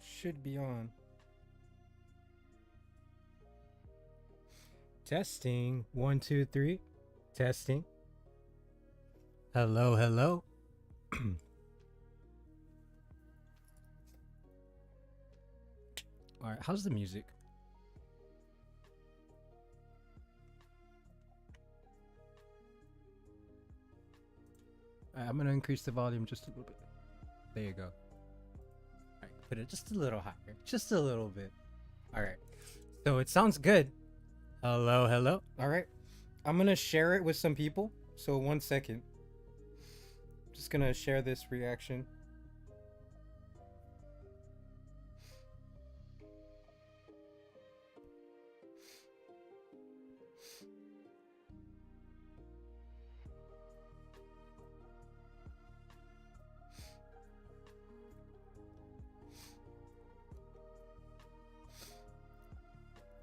Should be on. Testing. 1, 2, 3. Testing. Hello, hello. All right, how's the music? I'm gonna increase the volume just a little bit. There you go. All right, put it just a little higher, just a little bit. All right, so it sounds good. Hello, hello. All right, I'm gonna share it with some people. So 1 second. Just gonna share this reaction.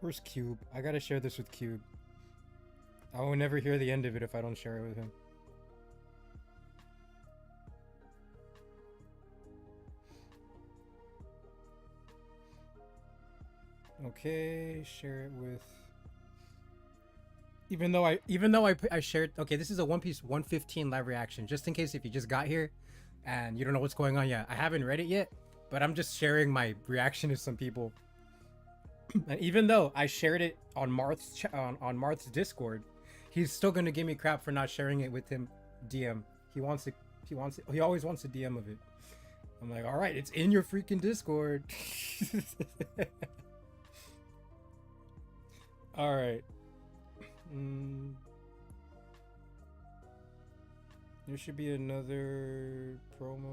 Where's Cube? I gotta share this with Cube. I will never hear the end of it if I don't share it with him. Okay, share it with. Even though I shared. Okay, this is a One Piece 115 live reaction. Just in case if you just got here, and you don't know what's going on yet. I haven't read it yet, but I'm just sharing my reaction to some people. And even though I shared it on Marth's Discord, he's still gonna give me crap for not sharing it with him. DM. He wants it. He always wants a DM of it. I'm like, all right, it's in your freaking Discord. All right. There should be another promo.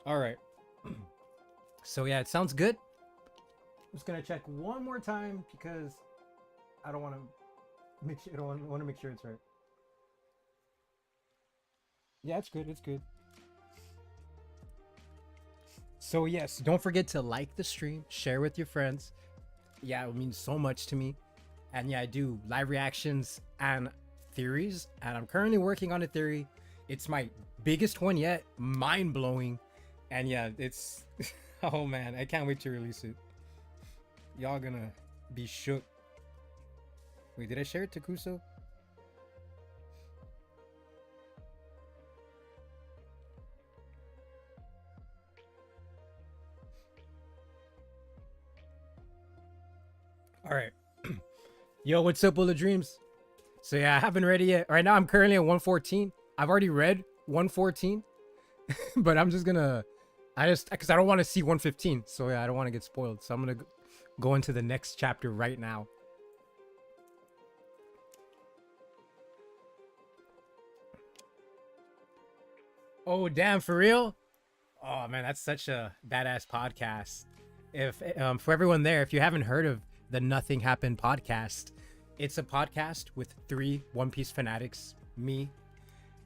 All right. So yeah, it sounds good. I'm just gonna check one more time because I don't want to make sure. I don't want to make sure it's right. Yeah, it's good. It's good. So yes, don't forget to like the stream, share with your friends. Yeah, it means so much to me. And yeah, I do live reactions and theories, and I'm currently working on a theory. It's my biggest one yet, mind blowing. And yeah, it's oh man, I can't wait to release it. Y'all gonna be shook. Wait, did I share it to Kuso? All right. Yo, what's up, Bullet Dreams? So yeah, I haven't read it yet. Right now, I'm currently at 114. I've already read 114, but I'm just gonna, because I don't want to see 115. So yeah, I don't want to get spoiled. So I'm gonna go into the next chapter right now. Oh damn, for real? Oh man, that's such a badass podcast. If for everyone there, if you haven't heard of the Nothing Happened podcast, it's a podcast with 3 One Piece fanatics, me,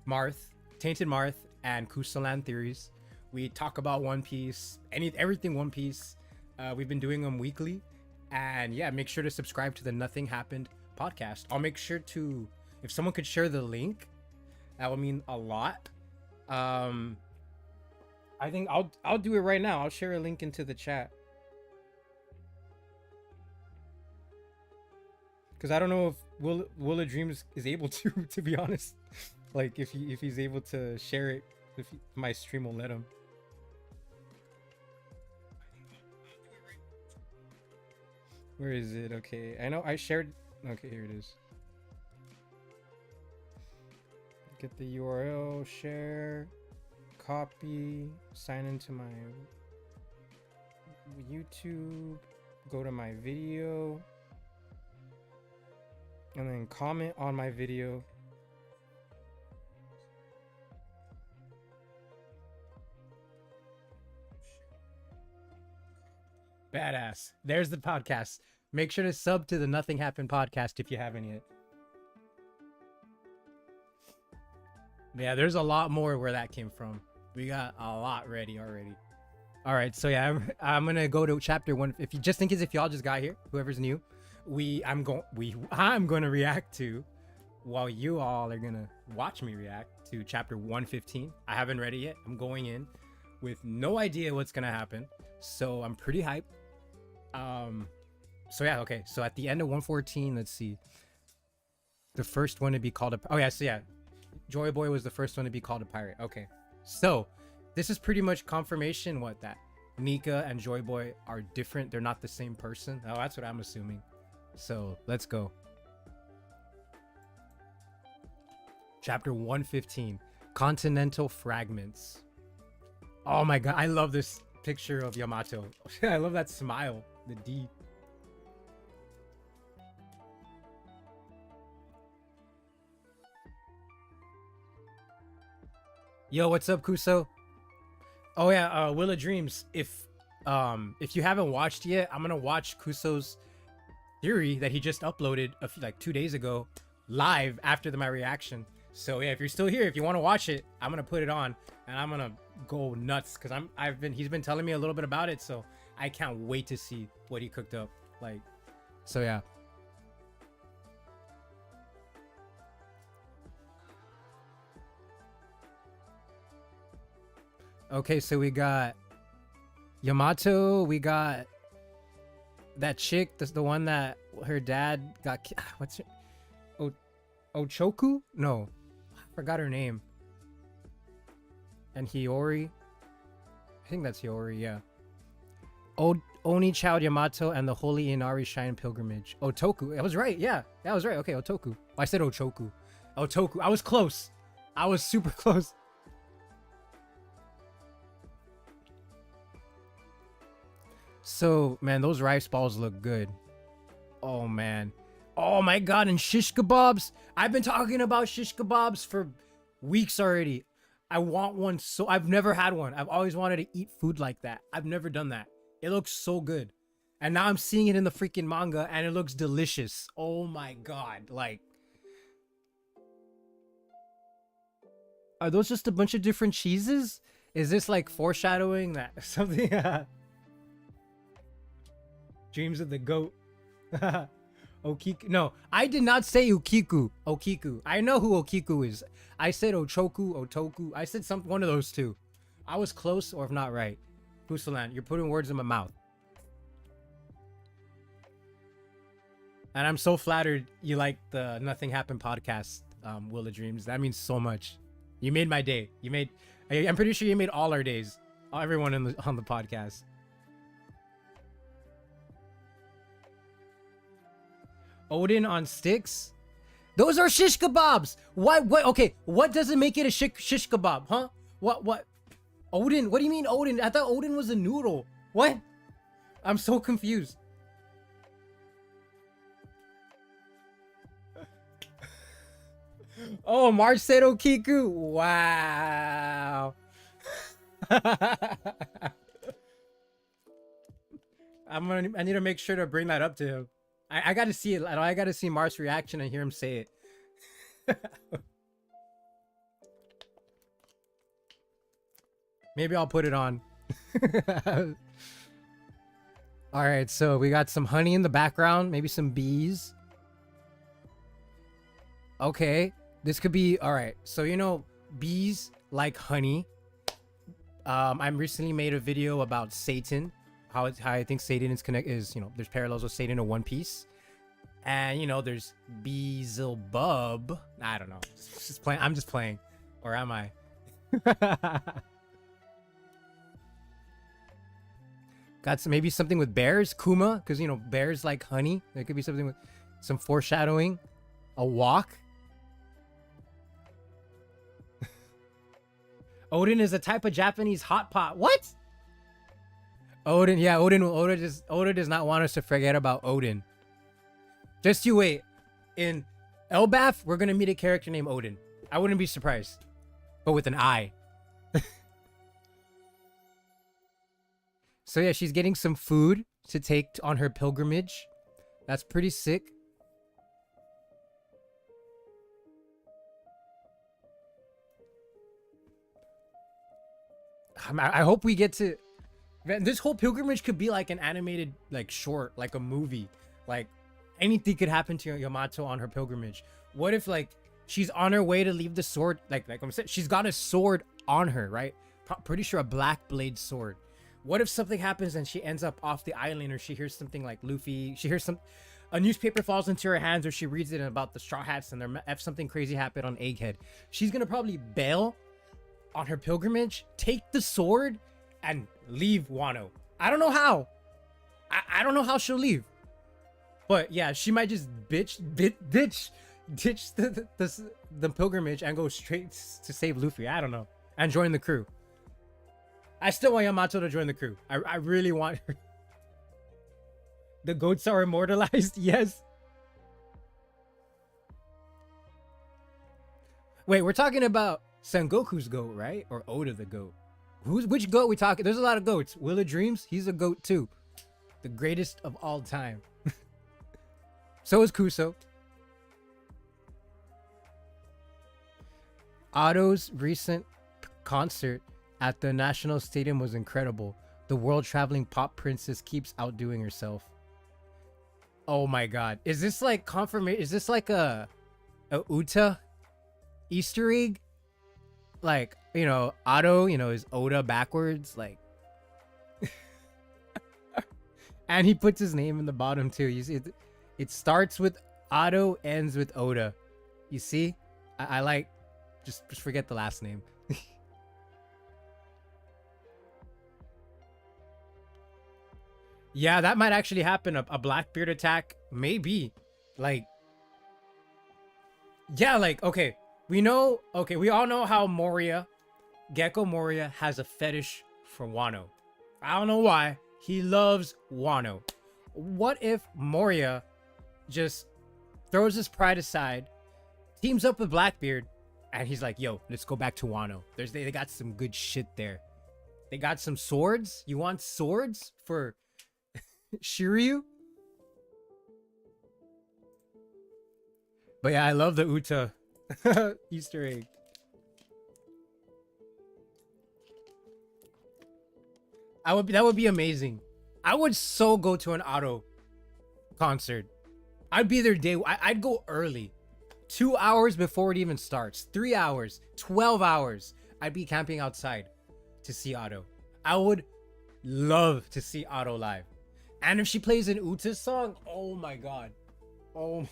Marth, Tainted Marth, and Kusoland theories. We talk about One Piece, everything One Piece. We've been doing them weekly, and yeah, make sure to subscribe to the Nothing Happened podcast. I'll make sure to, if someone could share the link, that would mean a lot. I think I'll do it right now. I'll share a link into the chat. Because I don't know if Will of Dreams is able to be honest. Like if he's able to share it, if my stream will let him. Where is it? Okay, I know I shared. Okay, here it is. Get the URL, share, copy, sign into my YouTube, go to my video, and then comment on my video. Badass. There's the podcast. Make sure to sub to the Nothing Happened podcast if you haven't yet. Yeah, there's a lot more where that came from. We got a lot ready already. All right, so yeah, I'm gonna go to chapter one. If you just in case if y'all just got here, whoever's new, I'm gonna react to, while you all are gonna watch me react to chapter 115. I haven't read it yet. I'm going in with no idea what's gonna happen, so I'm pretty hyped. So yeah, okay. So at the end of 114, let's see. The first one to be called a Joy Boy was the first one to be called a pirate. Okay, so this is pretty much confirmation that Nika and Joy Boy are different. They're not the same person. Oh, that's what I'm assuming. So let's go. Chapter 115, Continental Fragments. Oh my god, I love this picture of Yamato. I love that smile, the D. Yo, what's up, Kuso? Oh yeah, Will of Dreams. If you haven't watched yet, I'm gonna watch Kuso's theory that he just uploaded like 2 days ago, live after my reaction. So yeah, if you're still here, if you want to watch it, I'm gonna put it on and I'm gonna go nuts because he's been telling me a little bit about it, so I can't wait to see what he cooked up. Like, so yeah. Okay, so we got Yamato, we got that chick, that's the one that her dad got what's her Ochoku? No, I forgot her name. And Hiyori, I think that's Hiyori, yeah. Oni Child Yamato and the Holy Inari Shrine Pilgrimage. Otoku, I was right, yeah, that was right. Okay, Otoku. I said Ochoku. Otoku, I was close. I was super close. So, man, those rice balls look good. Oh, man. Oh, my God. And shish kebabs. I've been talking about shish kebabs for weeks already. I want one. So I've never had one. I've always wanted to eat food like that. I've never done that. It looks so good. And now I'm seeing it in the freaking manga and it looks delicious. Oh, my God. Like, are those just a bunch of different cheeses? Is this like foreshadowing that something? Dreams of the goat. Okiku. No, I did not say Ukiku. Okiku. I know who Okiku is. I said Ochoku, Otoku. I said one of those two. I was close, or if not right. Kusoland, you're putting words in my mouth. And I'm so flattered you like the Nothing Happened podcast, Will of Dreams. That means so much. You made my day. I'm pretty sure you made all our days. Everyone on the podcast. Odin on sticks? Those are shish kebabs. Why? What? Okay, what doesn't make it a shish kebab, huh? What? Odin? What do you mean Odin? I thought Odin was a noodle. What? I'm so confused. Oh, March said Okiku. Wow. I need to make sure to bring that up to him. I gotta see it. I gotta see Mark's reaction and hear him say it. Maybe I'll put it on. All right, so we got some honey in the background, maybe some bees. Okay, this could be all right. So bees like honey. I recently made a video about Satan. How I think Satan is there's parallels with Satan in One Piece, and there's Beelzebub. I don't know, just playing. I'm just playing, or am I? Got maybe something with bears, Kuma, because bears like honey. There could be something with some foreshadowing, a walk. Odin is a type of Japanese hot pot. What? Odin, yeah, Odin does not want us to forget about Odin. Just you wait. In Elbath, we're gonna meet a character named Odin. I wouldn't be surprised. But with an I. So yeah, she's getting some food to take on her pilgrimage. That's pretty sick. I hope we get to... Man, this whole pilgrimage could be like an animated like short, like a movie. Like anything could happen to Yamato on her pilgrimage. What if like she's on her way to leave the sword? Like I'm saying, she's got a sword on her, right? Pretty sure a black blade sword. What if something happens and she ends up off the island, or she hears something like Luffy? She hears a newspaper falls into her hands, or she reads it about the Straw Hats and if something crazy happened on Egghead. She's gonna probably bail on her pilgrimage, take the sword, and leave Wano. I don't know how. I don't know how she'll leave. But yeah, she might just ditch the pilgrimage and go straight to save Luffy. I don't know. And join the crew. I still want Yamato to join the crew. I really want her. The goats are immortalized. Yes. Wait, we're talking about Sengoku's goat, right? Or Oda the goat? Which goat we talking? There's a lot of goats. Will of Dreams, he's a goat too. The greatest of all time. So is Kuso. Otto's recent concert at the National Stadium was incredible. The world-traveling pop princess keeps outdoing herself. Oh my god. Is this like confirmation? Is this like a Uta Easter egg? Like, you know, Otto, you know, is Oda backwards, like. And he puts his name in the bottom too. You see, it starts with Otto, ends with Oda. You see? I like, just forget the last name. Yeah, that might actually happen. A Blackbeard attack, maybe. Like, yeah, like, okay. We know, okay, we all know how Gecko Moria has a fetish for Wano. I don't know why. He loves Wano. What if Moria just throws his pride aside, teams up with Blackbeard, and he's like, yo, let's go back to Wano. They got some good shit there. They got some swords. You want swords for Shiryu? But yeah, I love the Uta Easter egg. That would be amazing. I would so go to an Otto concert. I'd be there I'd go early. 2 hours before it even starts. 3 hours. 12 hours. I'd be camping outside to see Otto. I would love to see Otto live. And if she plays an Uta song, oh my god. Oh my.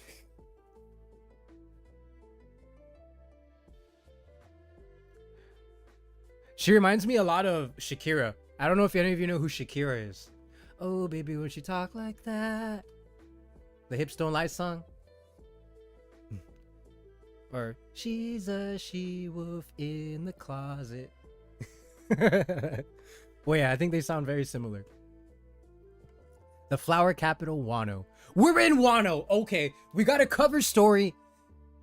She reminds me a lot of Shakira. I don't know if any of you know who Shakira is. Oh, baby, when she talk like that. The Hips Don't Lie song. Or, she's a she-wolf in the closet. Well, yeah, I think they sound very similar. The flower capital, Wano. We're in Wano. Okay, we got a cover story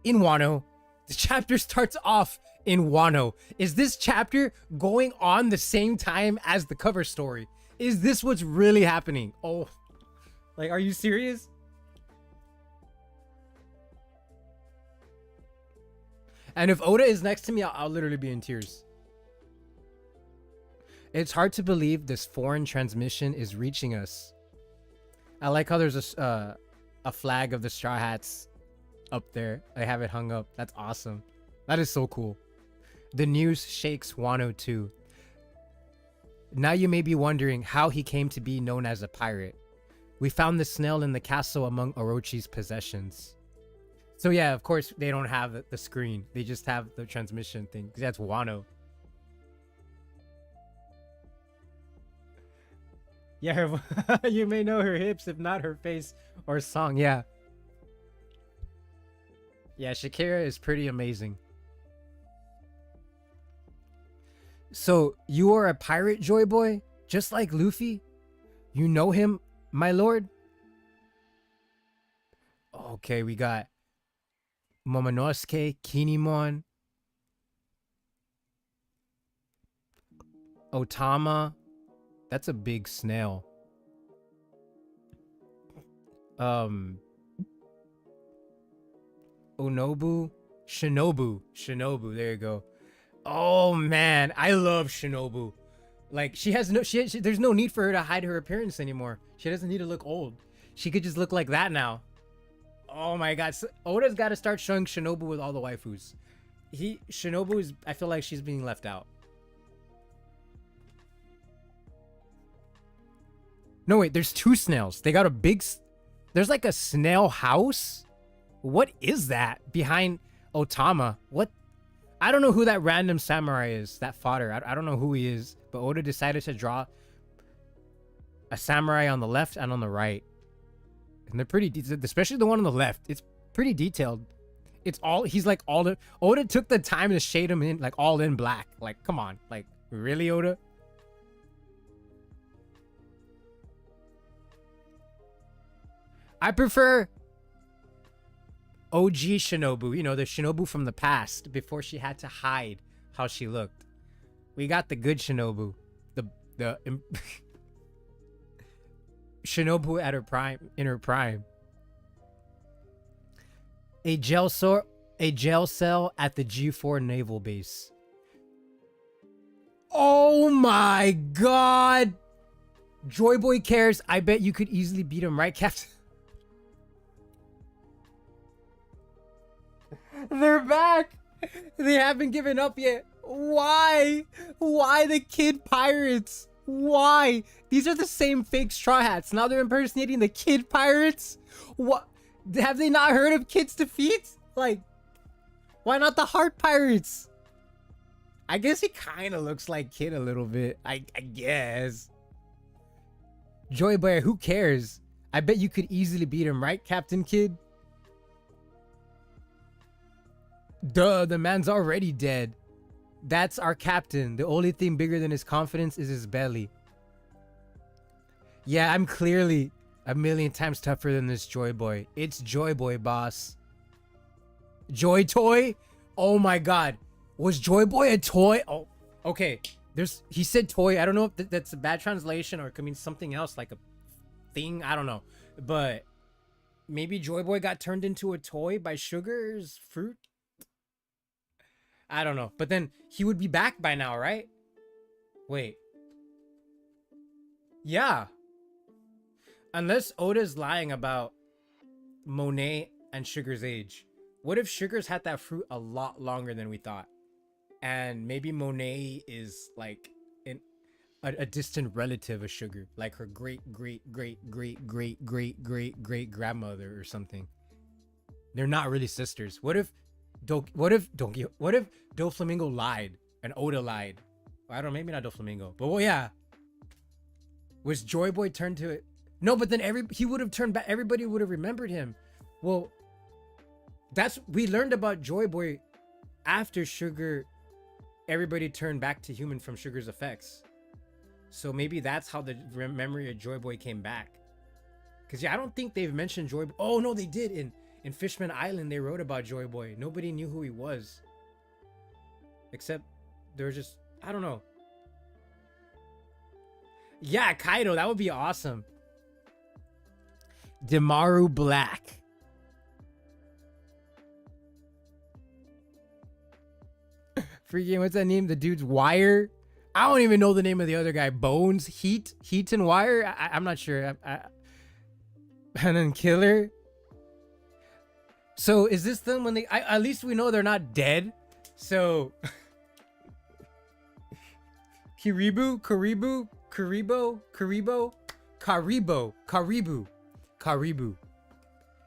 in Wano. The chapter starts off in Wano. Is this chapter going on the same time as the cover story? Is this what's really happening? Oh, like, are you serious? And if Oda is next to me, I'll literally be in tears. It's hard to believe this foreign transmission is reaching us. I like how there's a flag of the Straw Hats up there. I have it hung up. That's awesome. That is so cool. The news shakes Wano too. Now you may be wondering how he came to be known as a pirate. We found the snail in the castle among Orochi's possessions. So yeah, of course they don't have the screen. They just have the transmission thing, because that's Wano. Yeah, you may know her hips, if not her face or song. Yeah. Yeah, Shakira is pretty amazing. So, you are a pirate, Joy Boy? Just like Luffy? You know him, my lord? Okay, we got Momonosuke, Kinemon, Otama. That's a big snail. Onobu, Shinobu, there you go. Oh man, I love Shinobu. Like she has no there's no need for her to hide her appearance anymore. She doesn't need to look old. She could just look like that now. Oh my god. So Oda's got to start showing Shinobu with all the waifus. Shinobu is, I feel like she's being left out. No wait, there's two snails. They got a big there's like a snail house. What is that behind Otama? What? I don't know who that random samurai is, that fodder. I don't know who he is, but Oda decided to draw a samurai on the left and on the right. And they're pretty detailed, especially the one on the left. It's pretty detailed. It's all, he's like all the, Oda took the time to shade him in, like all in black. Like, come on. Like, really, Oda? I prefer OG Shinobu, you know, the Shinobu from the past, before she had to hide how she looked. We got the good Shinobu, the Shinobu at her prime, in her prime. A jail cell at the G4 naval base. Oh my god! Joy Boy cares. I bet you could easily beat him, right, Captain? They're back. They haven't given up yet. Why? Why the kid pirates? Why? These are the same fake straw hats. Now they're impersonating the kid pirates? What? Have they not heard of Kid's Defeat? Like, why not the heart pirates? I guess he kind of looks like Kid a little bit. I guess. Joy Boy, who cares? I bet you could easily beat him, right, Captain Kid? Duh, the man's already dead. That's our captain. The only thing bigger than his confidence is his belly. Yeah, I'm clearly a million times tougher than this Joy Boy. It's Joy Boy, boss. Joy Toy? Oh my god. Was Joy Boy a toy? Oh, okay. He said toy. I don't know if that's a bad translation or it could mean something else, like a thing. I don't know. But maybe Joy Boy got turned into a toy by Sugar's fruit? I don't know. But then he would be back by now, right? Wait. Yeah. Unless Oda's lying about Monet and Sugar's age. What if Sugar's had that fruit a lot longer than we thought? And maybe Monet is like a distant relative of Sugar. Like her great grandmother or something. They're not really sisters. What if Doflamingo lied and Oda lied? I don't know, maybe not Doflamingo, but well, yeah. Was Joy Boy turned to it? No, but then he would have turned back. Everybody would have remembered him. Well, we learned about Joy Boy after Sugar. Everybody turned back to human from Sugar's effects. So maybe that's how the memory of Joy Boy came back. Because yeah, I don't think they've mentioned Joy Boy. Oh no, they did in Fishman Island. They wrote about Joy Boy. Nobody knew who he was, except there was just, I don't know. Yeah, Kaido, that would be awesome. Demaru Black. Freaking, what's that name? The dude's Wire. I don't even know the name of the other guy. Bones, Heat and Wire. I'm not sure. And then Killer. So is this them when they? At least we know they're not dead. So Karibu.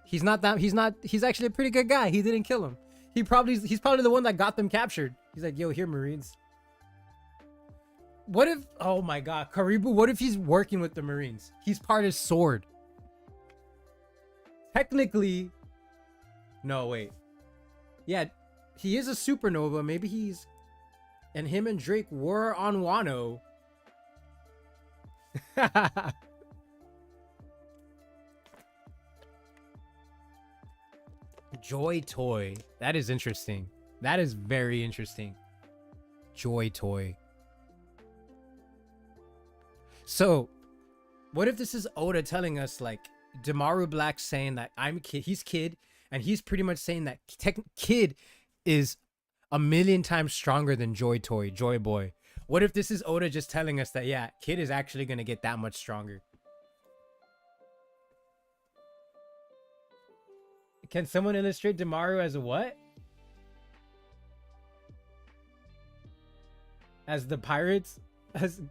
He's not that. He's actually a pretty good guy. He didn't kill him. He's probably the one that got them captured. He's like, yo, here, Marines. What if? Oh my God, Karibu. What if he's working with the Marines? He's part of Sword. Technically, no, wait. Yeah, he is a supernova. Maybe he's, and him and Drake were on Wano. Joy Toy. That is interesting. That is very interesting. Joy Toy. So, what if this is Oda telling us, like, Demaru Black saying that I'm Kid, he's Kid, and he's pretty much saying that Kid is a million times stronger than Joy Toy, Joy Boy. What if this is Oda just telling us that, yeah, Kid is actually gonna get that much stronger? Can someone illustrate Demaru as a what? As the pirates? As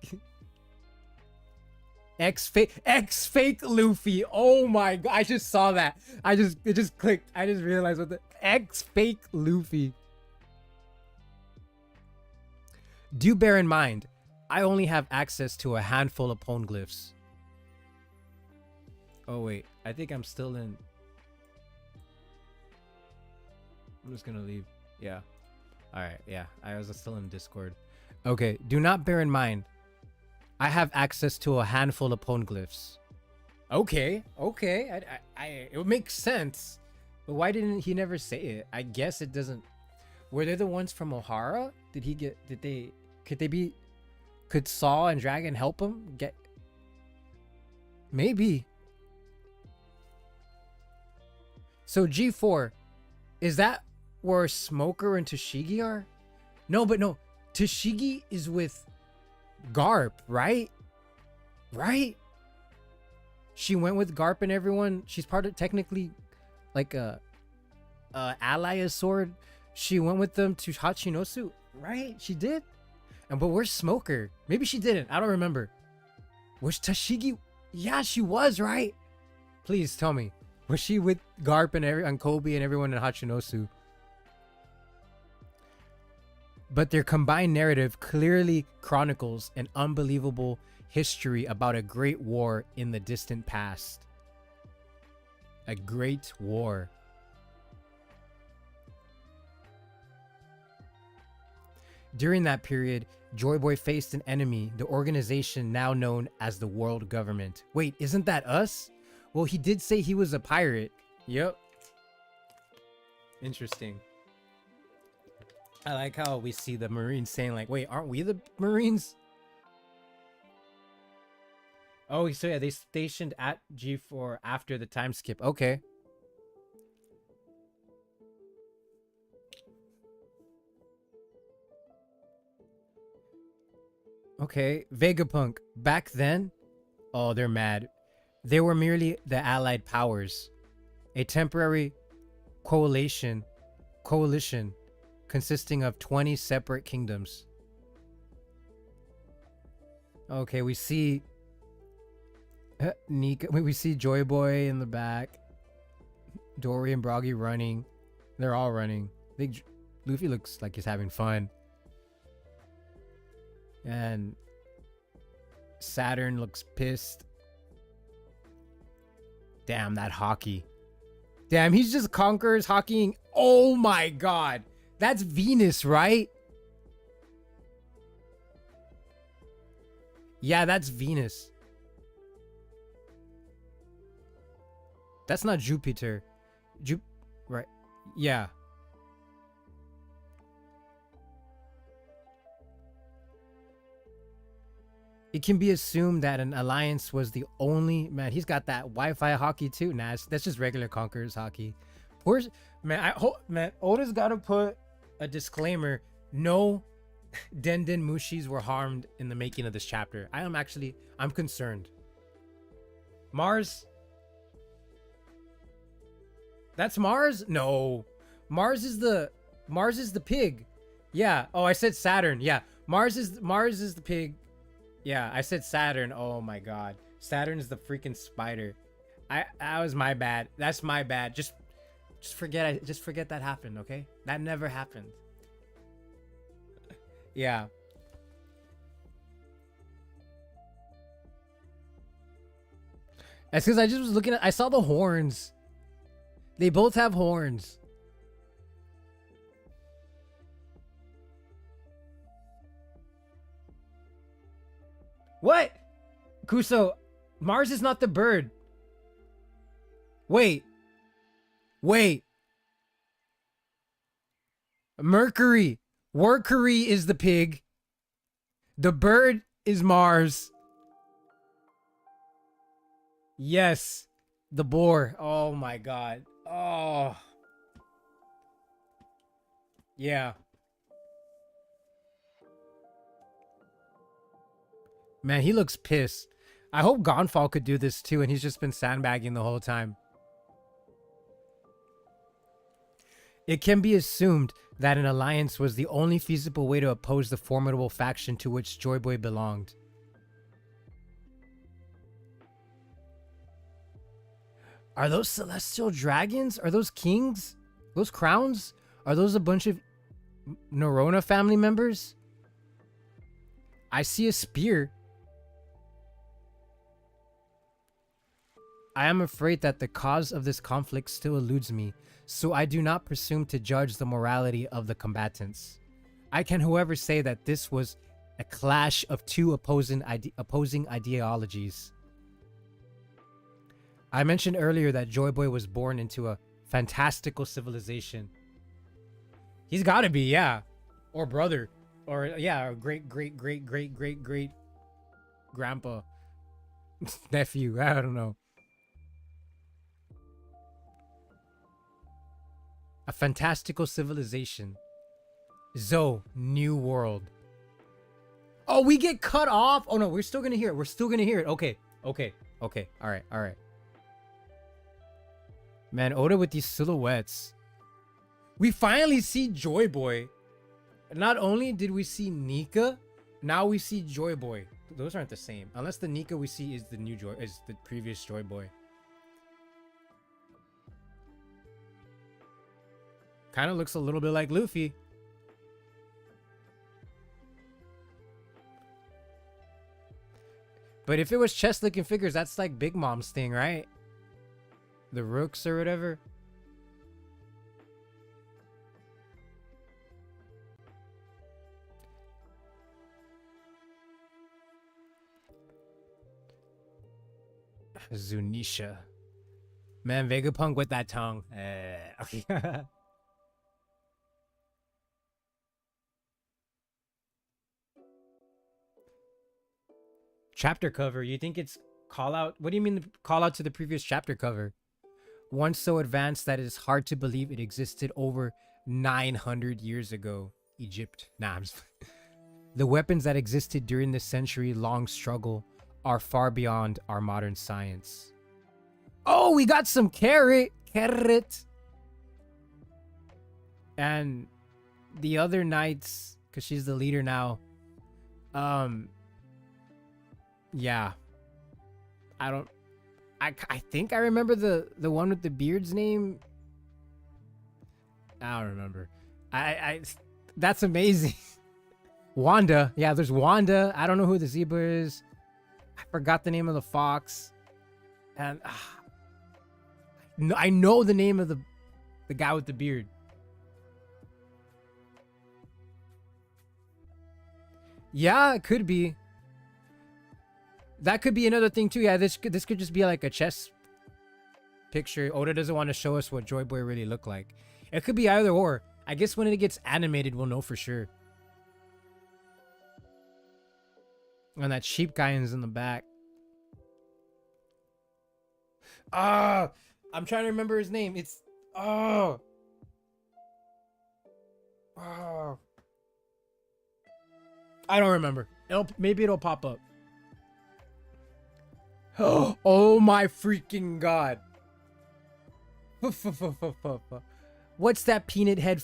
X fake Luffy. Oh my god, I just saw that. It just clicked. I just realized what the X fake Luffy. Do bear in mind, I only have access to a handful of poneglyphs. Oh wait, I think I'm still in. I'm just gonna leave. Yeah. Alright, yeah. I was still in Discord. Okay, do not bear in mind, I have access to a handful of poneglyphs. Okay, okay. It would make sense. But why didn't he never say it? I guess it doesn't. Were they the ones from Ohara? Could Saw and Dragon help him get? Maybe. So G4, is that where Smoker and Tashigi are? No, but no. Tashigi is with Garp, right? Right? She went with Garp and everyone. She's part of, technically, like a ally of Sword. She went with them to Hachinosu, right? She did. But where's Smoker? Maybe she didn't. I don't remember. Was Tashigi? Yeah, she was, right? Please tell me. Was she with Garp and Kobe and everyone in Hachinosu? But their combined narrative clearly chronicles an unbelievable history about a great war in the distant past. A great war. During that period, Joy Boy faced an enemy, the organization now known as the World Government. Wait, isn't that us? Well, he did say he was a pirate. Yep. Interesting. I like how we see the Marines saying like, wait, aren't we the Marines? Oh, so yeah, they stationed at G4 after the time skip. Okay. Okay, Vegapunk. Back then, oh, they're mad. They were merely the allied powers. A temporary coalition consisting of 20 separate kingdoms. Okay, we see Nika. We see Joy Boy in the back. Dory and Broggy running. They're all running. Luffy looks like he's having fun. And Saturn looks pissed. Damn, that hockey. Damn, he's just Conqueror's hockeying. Oh my god. That's Venus, right? Yeah, that's Venus. That's not Jupiter. Right. Yeah. It can be assumed that an alliance was the only... Man, he's got that Wi-Fi hockey too. Nah, that's just regular Conqueror's hockey. Poor... Man, Oda's got to put a disclaimer. No Denden Mushis were harmed in the making of this chapter. I'm concerned. Mars? That's Mars? No. Mars is the pig. Yeah. Oh, I said Saturn. Yeah. Mars is the pig. Yeah, I said Saturn. Oh my god. Saturn is the freaking spider. That was my bad. That's my bad. Just forget that happened, okay? That never happened. Yeah. That's because I just was looking at... I saw the horns. They both have horns. What? Kuso, Mars is not the bird. Wait. Mercury. Mercury is the pig. The bird is Mars. Yes. The boar. Oh my god. Oh. Yeah. Man, he looks pissed. I hope Gonfall could do this too, and he's just been sandbagging the whole time. It can be assumed that an alliance was the only feasible way to oppose the formidable faction to which Joy Boy belonged. Are those celestial dragons? Are those kings? Those crowns? Are those a bunch of Nerona family members? I see a spear. I am afraid that the cause of this conflict still eludes me, so I do not presume to judge the morality of the combatants. I can, however, say that this was a clash of two opposing ideologies. I mentioned earlier that Joy Boy was born into a fantastical civilization. He's got to be, yeah. Or brother. Or, yeah, or great grandpa. Nephew, I don't know. A fantastical civilization. Zo, new world. Oh, we get cut off? Oh, no, we're still going to hear it. We're still going to hear it. Okay. All right. Man, Oda with these silhouettes. We finally see Joy Boy. Not only did we see Nika, now we see Joy Boy. Those aren't the same. Unless the Nika we see is the new Joy, is the previous Joy Boy. Kind of looks a little bit like Luffy. But if it was chest looking figures, that's like Big Mom's thing, right? The Rooks or whatever. Zunisha. Man, Vegapunk with that tongue. Chapter cover. You think it's call out? What do you mean the call out to the previous chapter cover? One so advanced that it is hard to believe it existed over 900 years ago. Egypt. Nah, I'm just... The weapons that existed during this century-long struggle are far beyond our modern science. Oh, we got some carrot. And the other knights, because she's the leader now. Yeah. I think I remember the one with the beard's name. I don't remember. That's amazing. Wanda. Yeah, there's Wanda. I don't know who the zebra is. I forgot the name of the fox. And I know the name of the guy with the beard. Yeah, it could be. That could be another thing too. Yeah, this could just be like a chess picture. Oda doesn't want to show us what Joy Boy really looked like. It could be either or. I guess when it gets animated, we'll know for sure. And that sheep guy is in the back. I'm trying to remember his name. It's I don't remember. Maybe it'll pop up. Oh my freaking god. What's that peanut-headed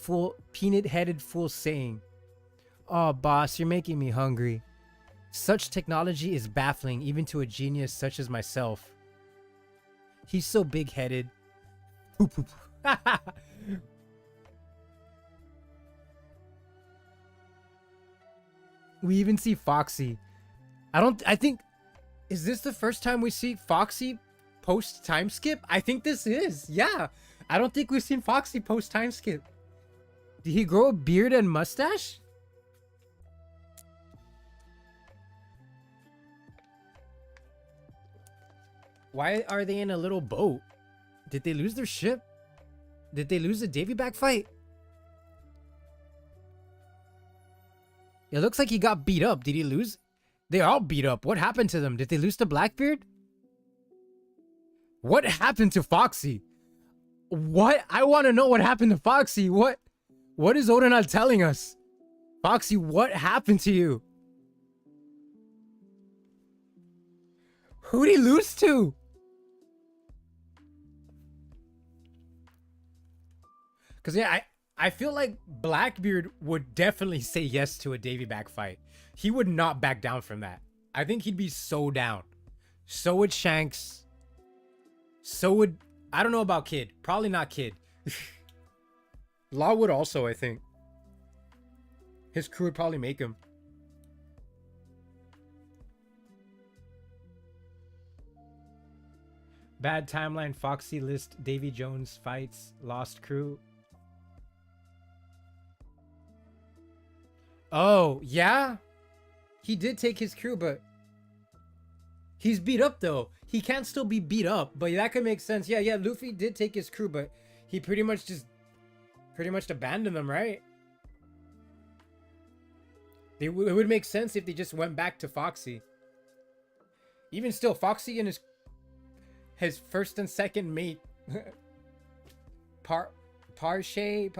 fool saying? Oh, boss, you're making me hungry. Such technology is baffling even to a genius such as myself. He's so big-headed. We even see Foxy. I think, is this the first time we see Foxy post time skip? I think this is. Yeah. I don't think we've seen Foxy post time skip. Did he grow a beard and mustache? Why are they in a little boat? Did they lose their ship? Did they lose the Davy back fight? It looks like he got beat up. Did he lose? They're all beat up. What happened to them? Did they lose to Blackbeard? What happened to Foxy? What? I want to know what happened to Foxy. What is Oda not telling us? Foxy, what happened to you? Who'd he lose to? Because, yeah, I feel like Blackbeard would definitely say yes to a Davy back fight. He would not back down from that. I think he'd be so down. So would Shanks. So would... I don't know about Kid. Probably not Kid. Law would also, I think. His crew would probably make him. Bad timeline. Foxy list. Davy Jones fights. Lost crew. Oh, yeah? He did take his crew, but... He's beat up, though. He can't still be beat up, but that could make sense. Yeah, Luffy did take his crew, but he pretty much abandoned them, right? It would make sense if they just went back to Foxy. Even still, Foxy and his first and second mate, Pache, Ponchi,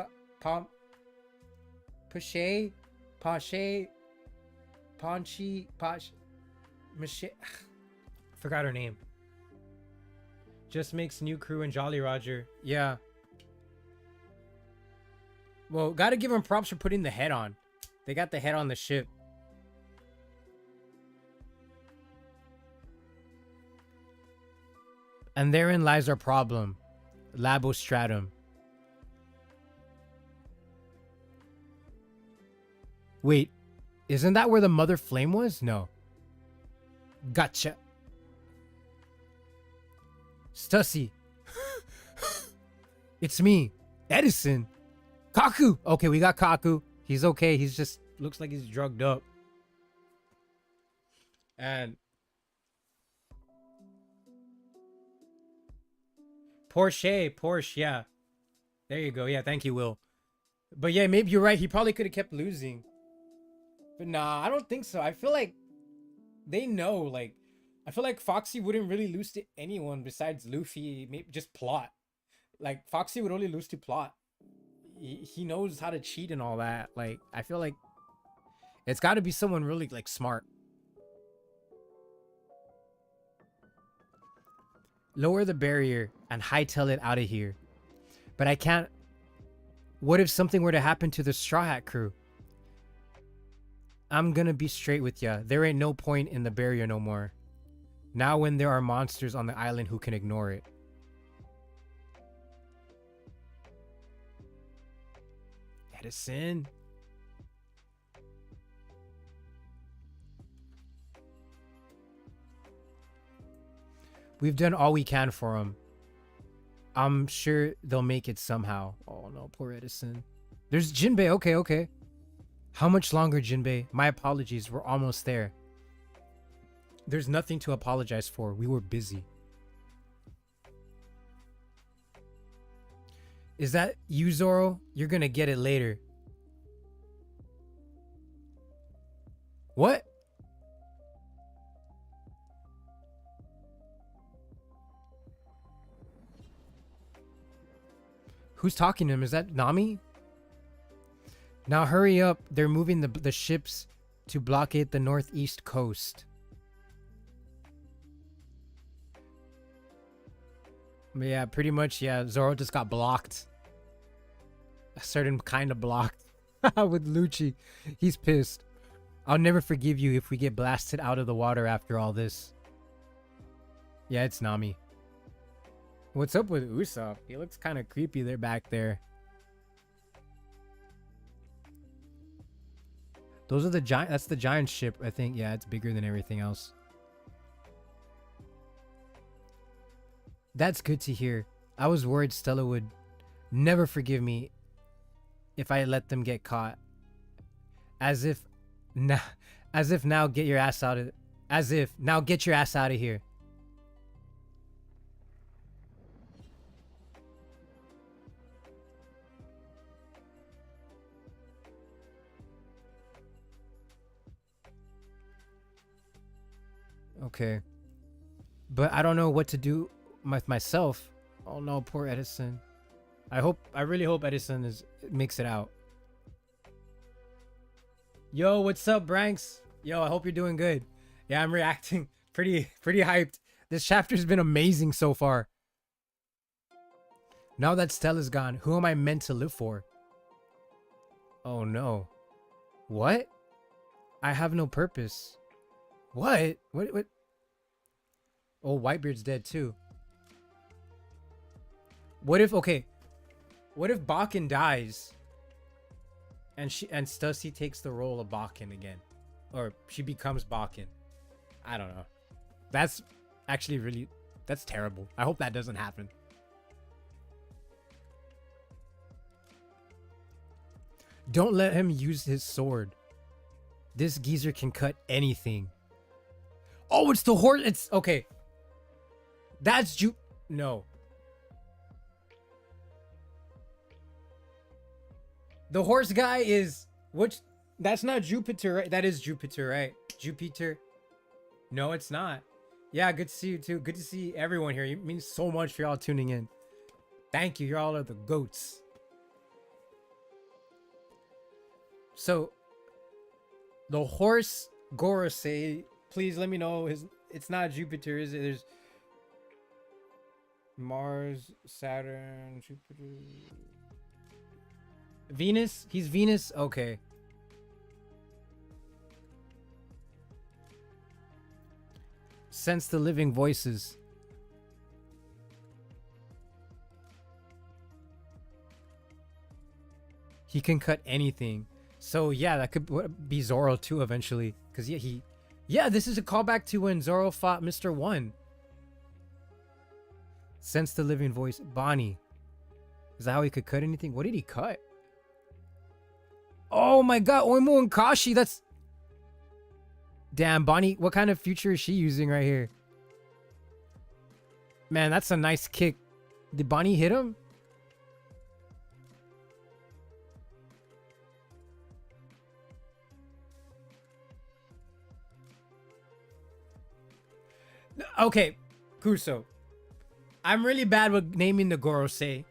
Michelle. Forgot her name. Just makes new crew and Jolly Roger. Yeah. Well, gotta give them props for putting the head on. They got the head on the ship. And therein lies our problem. Labostratum. Wait, isn't that where the mother flame was? No. Gotcha. Stussy. It's me, Edison. Kaku. Okay, we got Kaku. He's okay. He's just looks like he's drugged up. And Porsche, yeah. There you go. Yeah, thank you, Will. But yeah, maybe you're right. He probably could have kept losing. But nah, I don't think so. I feel like they know, like, I feel like Foxy wouldn't really lose to anyone besides Luffy. Maybe just plot. Like, Foxy would only lose to plot. He knows how to cheat and all that. Like, I feel like it's got to be someone really, like, smart. Lower the barrier and hightail it out of here. But I can't. What if something were to happen to the Straw Hat crew? I'm gonna be straight with ya. There ain't no point in the barrier no more. Now when there are monsters on the island who can ignore it. Edison. We've done all we can for them. I'm sure they'll make it somehow. Oh no, poor Edison. There's Jinbei. Okay. How much longer, Jinbei? My apologies. We're almost there. There's nothing to apologize for. We were busy. Is that you, Zoro? You're gonna get it later. What? Who's talking to him? Is that Nami? Now hurry up. They're moving the ships to blockade the northeast coast. Yeah, pretty much, yeah. Zoro just got blocked. A certain kind of blocked. With Lucci. He's pissed. I'll never forgive you if we get blasted out of the water after all this. Yeah, it's Nami. What's up with Usopp? He looks kind of creepy there back there. Those are the giant. That's the giant ship, I think. Yeah, it's bigger than everything else. That's good to hear. I was worried Stella would never forgive me if I let them get caught. As if now get your ass out of here. Okay. But I don't know what to do with myself. Oh no, poor Edison. I really hope Edison makes it out. Yo, what's up, Branks? Yo, I hope you're doing good. Yeah, I'm reacting pretty hyped. This chapter's been amazing so far. Now that Stella's gone, who am I meant to live for? Oh no. What? I have no purpose. What? What? Oh, Whitebeard's dead too. What if, okay. What if Bakken dies and Stussy takes the role of Bakken again? Or she becomes Bakken. I don't know. That's actually really, that's terrible. I hope that doesn't happen. Don't let him use his sword. This geezer can cut anything. Oh, it's the horse. It's okay. That's no. The horse guy is which? That's not Jupiter, right? That is Jupiter, right? Jupiter. No, it's not. Yeah, good to see you too. Good to see everyone here. It means so much for y'all tuning in. Thank you. You're all are the goats. So, the horse Gorosei, please let me know it's not Jupiter, is it? There's Mars, Saturn, Jupiter, Venus. He's Venus. Okay. Sense the living voices. He can cut anything. So yeah, that could be Zoro too eventually. Cause yeah, this is a callback to when Zoro fought Mr. One. Sense the living voice. Bonnie. Is that how he could cut anything? What did he cut? Oh my god, Oimo and Kashi, that's... Damn, Bonnie, what kind of future is she using right here? Man, that's a nice kick. Did Bonnie hit him? Okay, Kuso. I'm really bad with naming the Gorosei.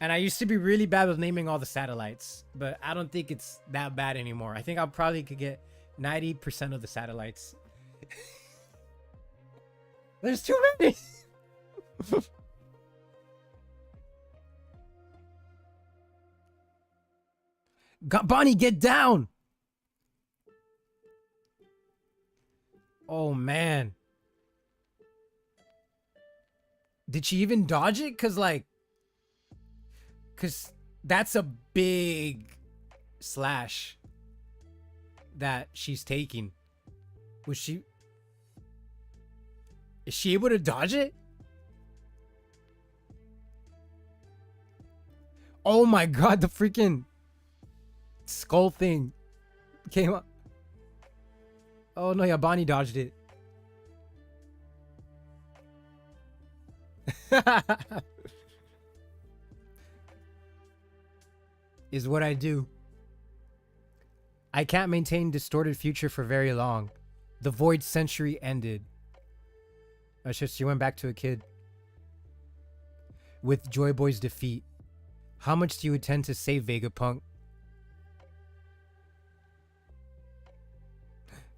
And I used to be really bad with naming all the satellites. But I don't think it's that bad anymore. I think I probably could get 90% of the satellites. There's too many! Bonnie, get down! Oh, man. Did she even dodge it? Cause that's a big slash that she's taking. Is she able to dodge it? Oh my god, the freaking skull thing came up. Oh no, yeah, Bonnie dodged it. Is what I do. I can't maintain distorted future for very long. The void century ended. That's just, she went back to a kid. With Joy Boy's defeat. How much do you intend to save Vegapunk?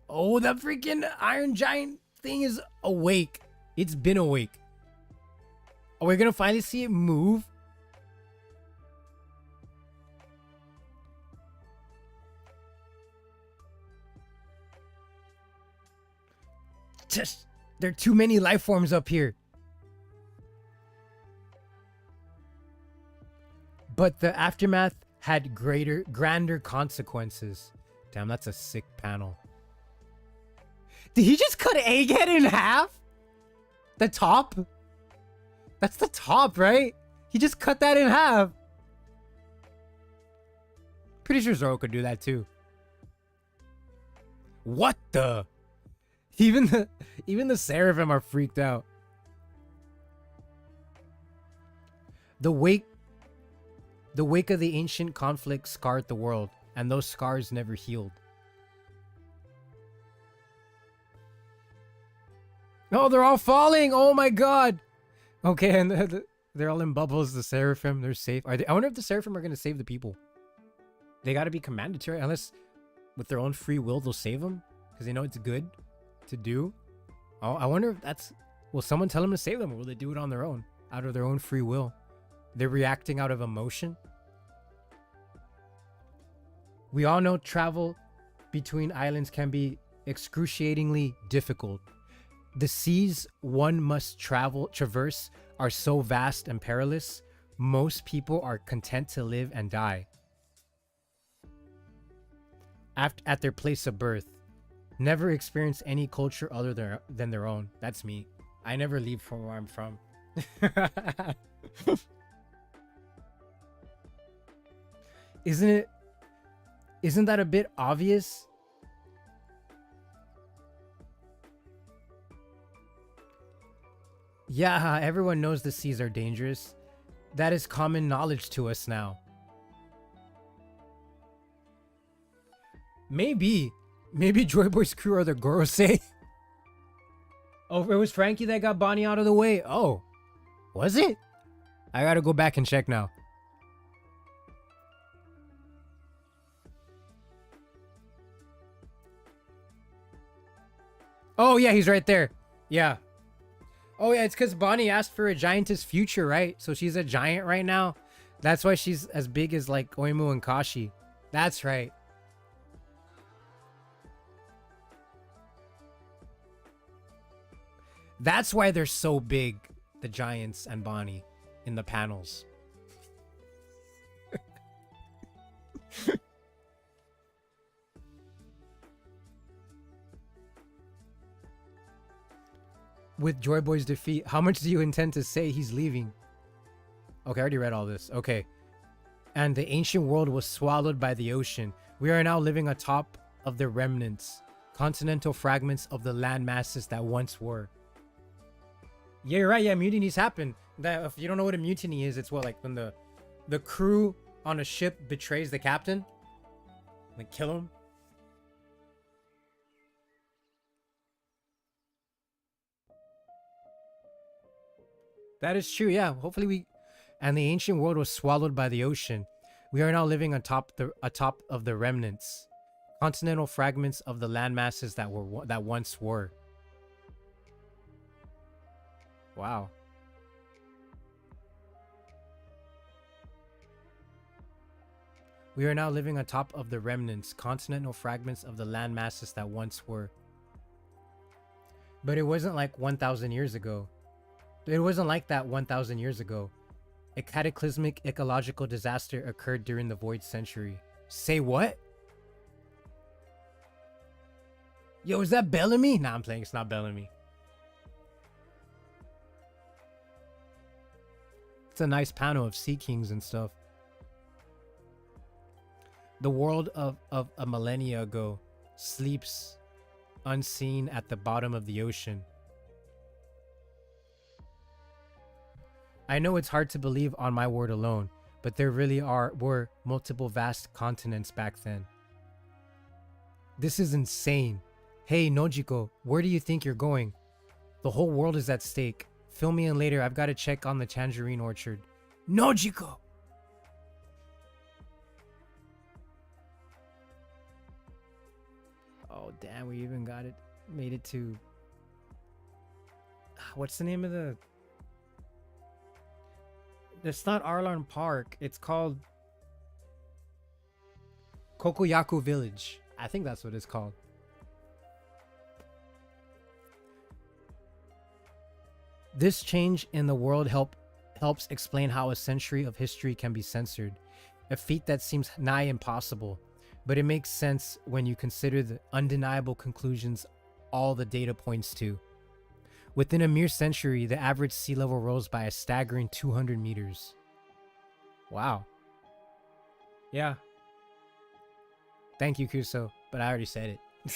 Oh, that freaking Iron Giant thing is awake. It's been awake. Are we gonna finally see it move? Just, there are too many life forms up here. But the aftermath had grander consequences. Damn, that's a sick panel. Did he just cut Egghead in half? The top? That's the top, right? He just cut that in half. Pretty sure Zoro could do that too. What the? Even the Seraphim are freaked out. The wake of the ancient conflict scarred the world, and those scars never healed. No, they're all falling. Oh my god. Okay, and they're all in bubbles. The Seraphim, they're safe. I wonder if the Seraphim are going to save the people. They got to be commanded to, unless with their own free will they'll save them because they know it's good to do. Oh, I wonder if that's Will someone tell them to save them, or will they do it on their own, out of their own free will? They're reacting out of emotion. We all know travel between islands can be excruciatingly difficult. The seas one must traverse are so vast and perilous, most people are content to live and die at their place of birth. Never experience any culture other than their own. That's me. I never leave from where I'm from. Isn't that a bit obvious? Yeah, everyone knows the seas are dangerous. That is common knowledge to us now. Maybe Joy Boy's crew are the Gorosei. Oh, it was Frankie that got Bonnie out of the way. Oh, was it? I gotta go back and check now. Oh yeah, he's right there. Yeah. Oh yeah, it's because Bonnie asked for a giantess future, right? So she's a giant right now. That's why she's as big as like Oimu and Kashi. That's right. That's why they're so big, the giants and Bonnie, in the panels. With Joy Boy's defeat, how much do you intend to say he's leaving? Okay, I already read all this. Okay. And the ancient world was swallowed by the ocean. We are now living atop of the remnants, continental fragments of the land masses that once were. Yeah, you're right. Yeah, mutinies happen. That if you don't know what a mutiny is, it's what, like when the crew on a ship betrays the captain, like kill him. That is true. Yeah. Hopefully we. And the ancient world was swallowed by the ocean. We are now living atop of the remnants, continental fragments of the land masses that once were. Wow. We are now living atop of the remnants, continental fragments of the land masses that once were. But it wasn't like 1,000 years ago. It wasn't like that 1,000 years ago. A cataclysmic ecological disaster occurred during the Void Century. Say what? Yo, is that Bellamy? Nah, I'm playing. It's not Bellamy. It's a nice panel of Sea Kings and stuff. The world of a millennia ago sleeps unseen at the bottom of the ocean. I know it's hard to believe on my word alone, but there really were multiple vast continents back then. This is insane. Hey, Nojiko, where do you think you're going? The whole world is at stake. Fill me in later. I've got to check on the tangerine orchard. Nojiko! Oh, damn, we even got it. Made it to... What's the name of the... It's not Arlon Park. It's called... Kokoyaku Village. I think that's what it's called. This change in the world helps explain how a century of history can be censored. A feat that seems nigh impossible. But it makes sense when you consider the undeniable conclusions all the data points to. Within a mere century, the average sea level rose by a staggering 200 meters. Wow. Yeah. Thank you, Kuso, but I already said it.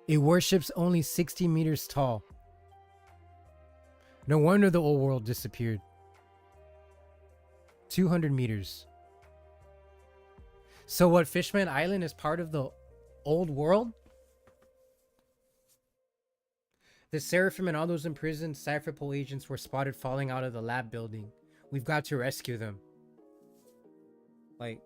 It worships only 60 meters tall. No wonder the old world disappeared. 200 meters. So what, Fishman Island is part of the old world? The Seraphim and all those imprisoned Cypherpole agents were spotted falling out of the lab building. We've got to rescue them. Like...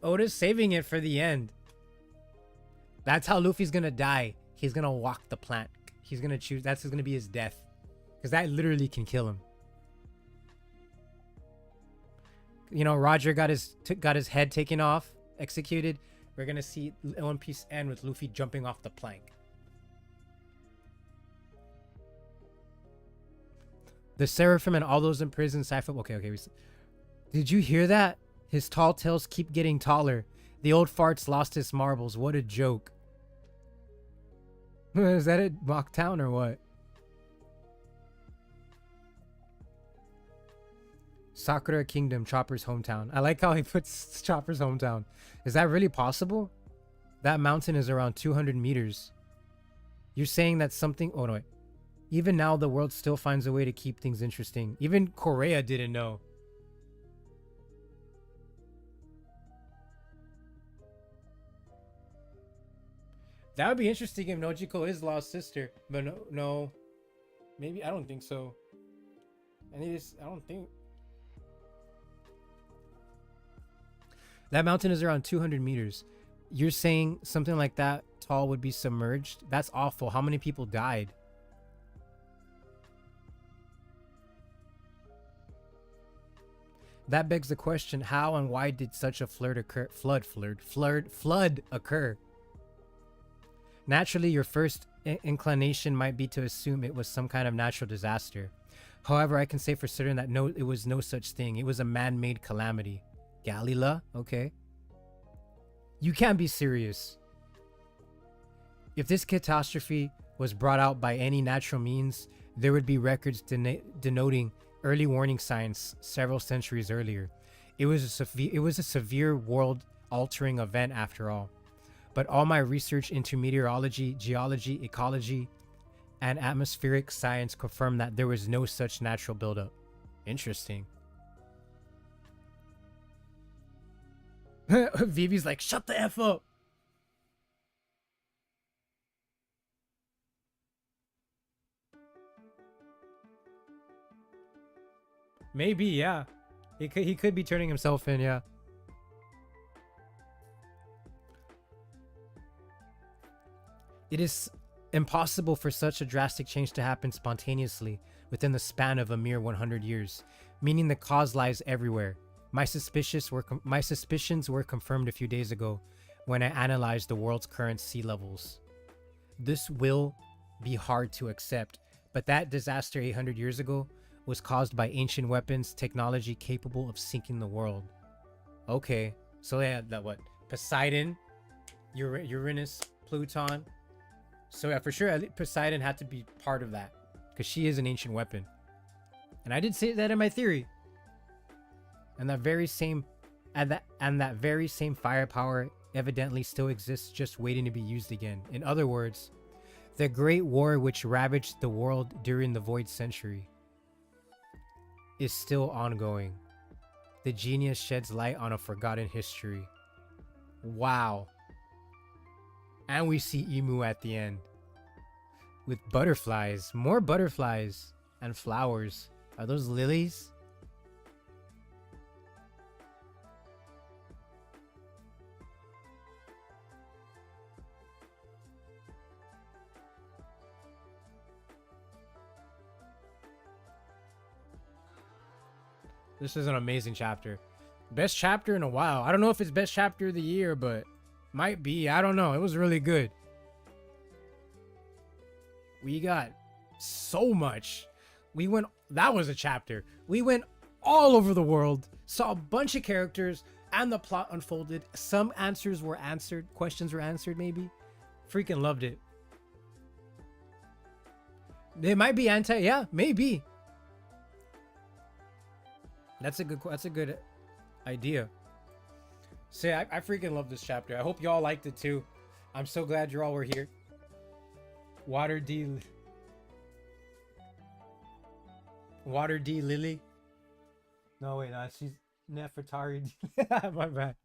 Oda's saving it for the end. That's how Luffy's gonna die. He's gonna walk the plank. He's gonna choose. That's gonna be his death, because that literally can kill him. You know, Roger got his head taken off, executed. We're gonna see One Piece end with Luffy jumping off the plank. The Seraphim and all those in prison. Cypher. Okay. Did you hear that? His tall tales keep getting taller. The old farts lost his marbles. What a joke. Is that at Mocktown or what? Sakura Kingdom, Chopper's hometown. I like how he puts Chopper's hometown. Is that really possible? That mountain is around 200 meters. You're saying that something... Oh, no, wait. Even now, the world still finds a way to keep things interesting. Even Korea didn't know. That would be interesting if Nojiko is Law's sister. But no. Maybe, I don't think so. I don't think... That mountain is around 200 meters. You're saying something like that tall would be submerged? That's awful. How many people died? That begs the question, how and why did such a flood occur? Naturally, your first inclination might be to assume it was some kind of natural disaster. However, I can say for certain that it was no such thing. It was a man-made calamity. Galila? Okay. You can't be serious. If this catastrophe was brought out by any natural means, there would be records denoting early warning signs several centuries earlier. It was a severe world-altering event after all. But all my research into meteorology, geology, ecology, and atmospheric science confirmed that there was no such natural buildup. Interesting. Vivi's like, shut the F up. Maybe, yeah. He could be turning himself in, yeah. It is impossible for such a drastic change to happen spontaneously within the span of a mere 100 years, meaning the cause lies everywhere. My suspicions were confirmed a few days ago when I analyzed the world's current sea levels. This will be hard to accept, but that disaster 800 years ago was caused by ancient weapons, technology capable of sinking the world. Okay, so yeah, that what? Poseidon, Uranus, Pluton. So yeah, for sure, Poseidon had to be part of that, because she is an ancient weapon. And I did say that in my theory. And that very same firepower evidently still exists, just waiting to be used again. In other words, the great war which ravaged the world during the Void Century is still ongoing. The genius sheds light on a forgotten history. Wow. And we see Emu at the end. With butterflies. More butterflies. And flowers. Are those lilies? This is an amazing chapter. Best chapter in a while. I don't know if it's best chapter of the year, but might be. I don't know. It was really good. We got so much. That was a chapter. We went all over the world, saw a bunch of characters, and the plot unfolded. Some answers were answered. Questions were answered, maybe. Freaking loved it. It might be yeah, maybe. That's a good idea. So yeah, I freaking love this chapter. I hope y'all liked it too. I'm so glad you all were here. Water D Lily. No wait, no, she's Nefertari. My bad.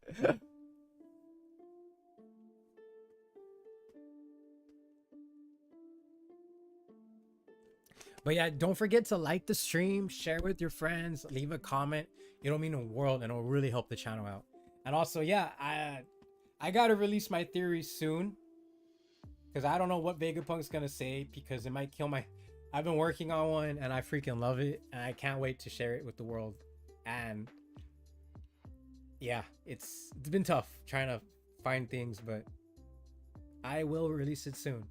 But yeah, don't forget to like the stream, share with your friends, leave a comment. It'll mean the world and it'll really help the channel out. And also, yeah, I gotta release my theory soon because I don't know what Vegapunk's gonna say because it might kill my. I've been working on one and I freaking love it and I can't wait to share it with the world. And yeah, it's been tough trying to find things, but I will release it soon.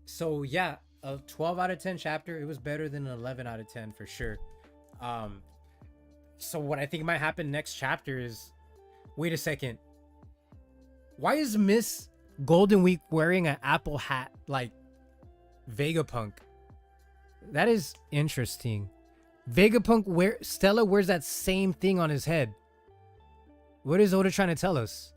So yeah, a 12 out of 10 chapter. It was better than an 11 out of 10 for sure. Um, so what I think might happen next chapter is, wait a second. Why is Miss Golden Week wearing an apple hat like Vegapunk? That is interesting. Vegapunk Stella wears that same thing on his head. What is Oda trying to tell us?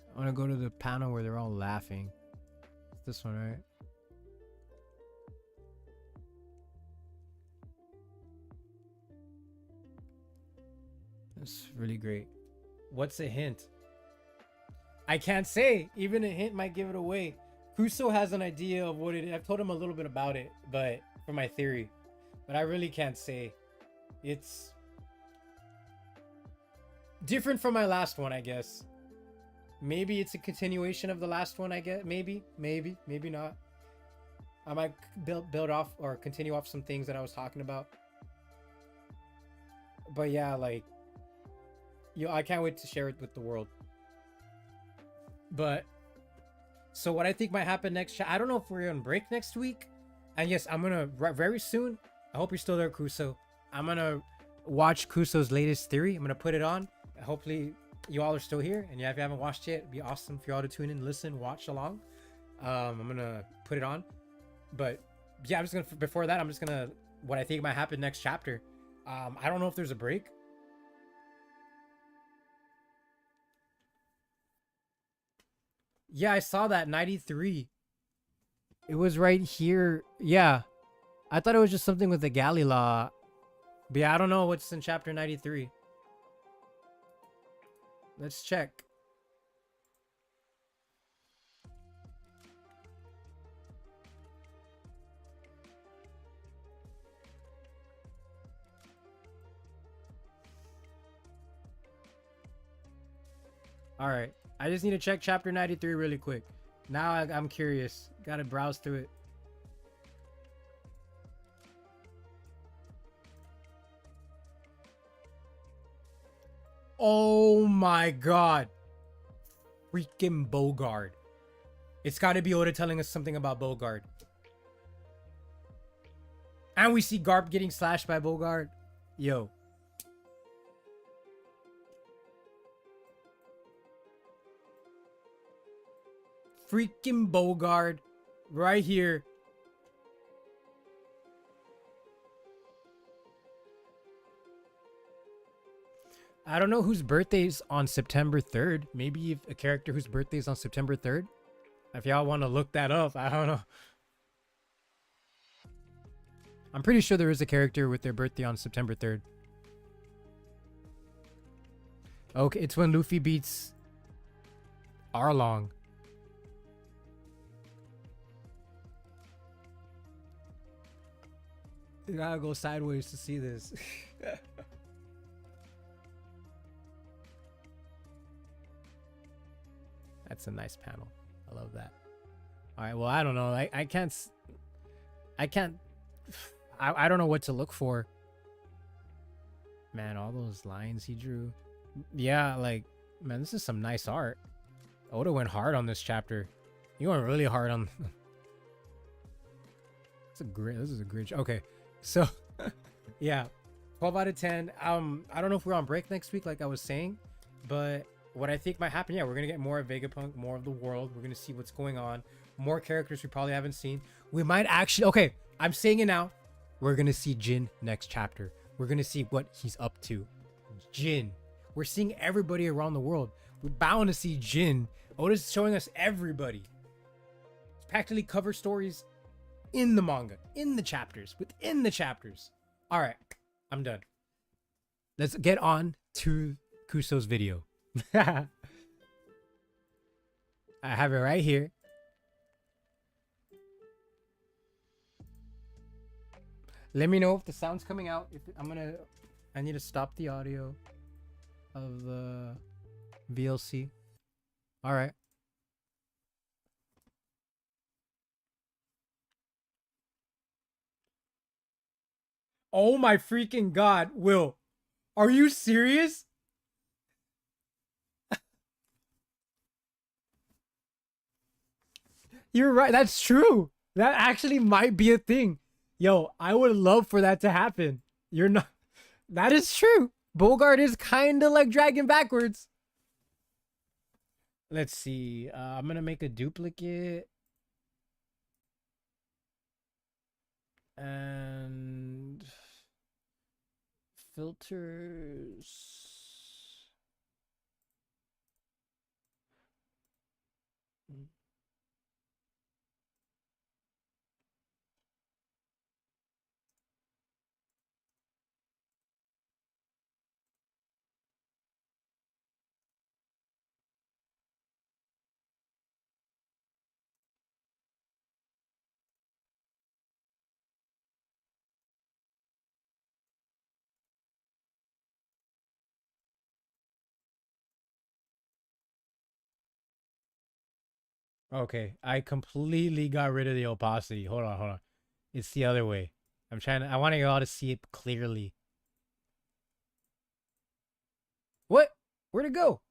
I want to go to the panel where they're all laughing. It's this one, right? That's really great. What's a hint? I can't say. Even a hint might give it away. Kuso has an idea of what it is. I've told him a little bit about it, but for my theory. But I really can't say. It's different from my last one, I guess. Maybe it's a continuation of the last one, I guess. Maybe not. I might build off or continue off some things that I was talking about. But yeah, like, I can't wait to share it with the world. But so what I think might happen next, I don't know if we're on break next week. And yes, I'm gonna very soon. I hope you're still there, Kuso. I'm gonna watch Kuso's latest theory. I'm gonna put it on. Hopefully you all are still here, and yeah, if you haven't watched it, it'd be awesome for you all to tune in, listen, watch along. I'm gonna put it on, but yeah, I'm just gonna, before that, I'm just gonna, what I think might happen next chapter. I don't know if there's a break. Yeah, I saw that 93. It was right here. Yeah, I thought it was just something with the galley law, but yeah, I don't know what's in chapter 93. Let's check. All right, I just need to check chapter 93 really quick. Now I'm curious. Gotta browse through it. Oh my god. Freaking Bogard. It's gotta be Oda telling us something about Bogard. And we see Garp getting slashed by Bogard. Yo. Freaking Bogard. Right here. I don't know whose birthday's on September 3rd. Maybe if a character whose birthday's on September 3rd. If y'all want to look that up, I don't know. I'm pretty sure there is a character with their birthday on September 3rd. Okay, it's when Luffy beats Arlong. You gotta go sideways to see this. That's a nice panel. I love that. All right, well, I don't know. I can't I don't know what to look for. Man, all those lines he drew. Yeah, like, man, this is some nice art. Oda went hard on this chapter. He went really hard on. This is a great. Okay, so yeah, 12 out of 10. I don't know if we're on break next week, like I was saying, but what I think might happen, yeah, we're gonna get more of Vegapunk, more of the world. We're gonna see what's going on, more characters we probably haven't seen. We might actually, okay, I'm saying it now. We're gonna see Jin next chapter. We're gonna see what he's up to. Jin. We're seeing everybody around the world. We're bound to see Jin. Oda's showing us everybody. It's practically cover stories in the manga, in the chapters, within the chapters. All right, I'm done. Let's get on to Kuso's video. I have it right here. Let me know if the sound's coming out. If I need to stop the audio of the VLC. All right. Oh my freaking God, Will. Are you serious? You're right. That's true. That actually might be a thing. Yo, I would love for that to happen. You're not. That is true. Bogart is kind of like dragging backwards. Let's see. I'm going to make a duplicate. And filters. Okay, I completely got rid of the opacity. Hold on, hold on. It's the other way. I want you all to see it clearly. What? Where'd it go?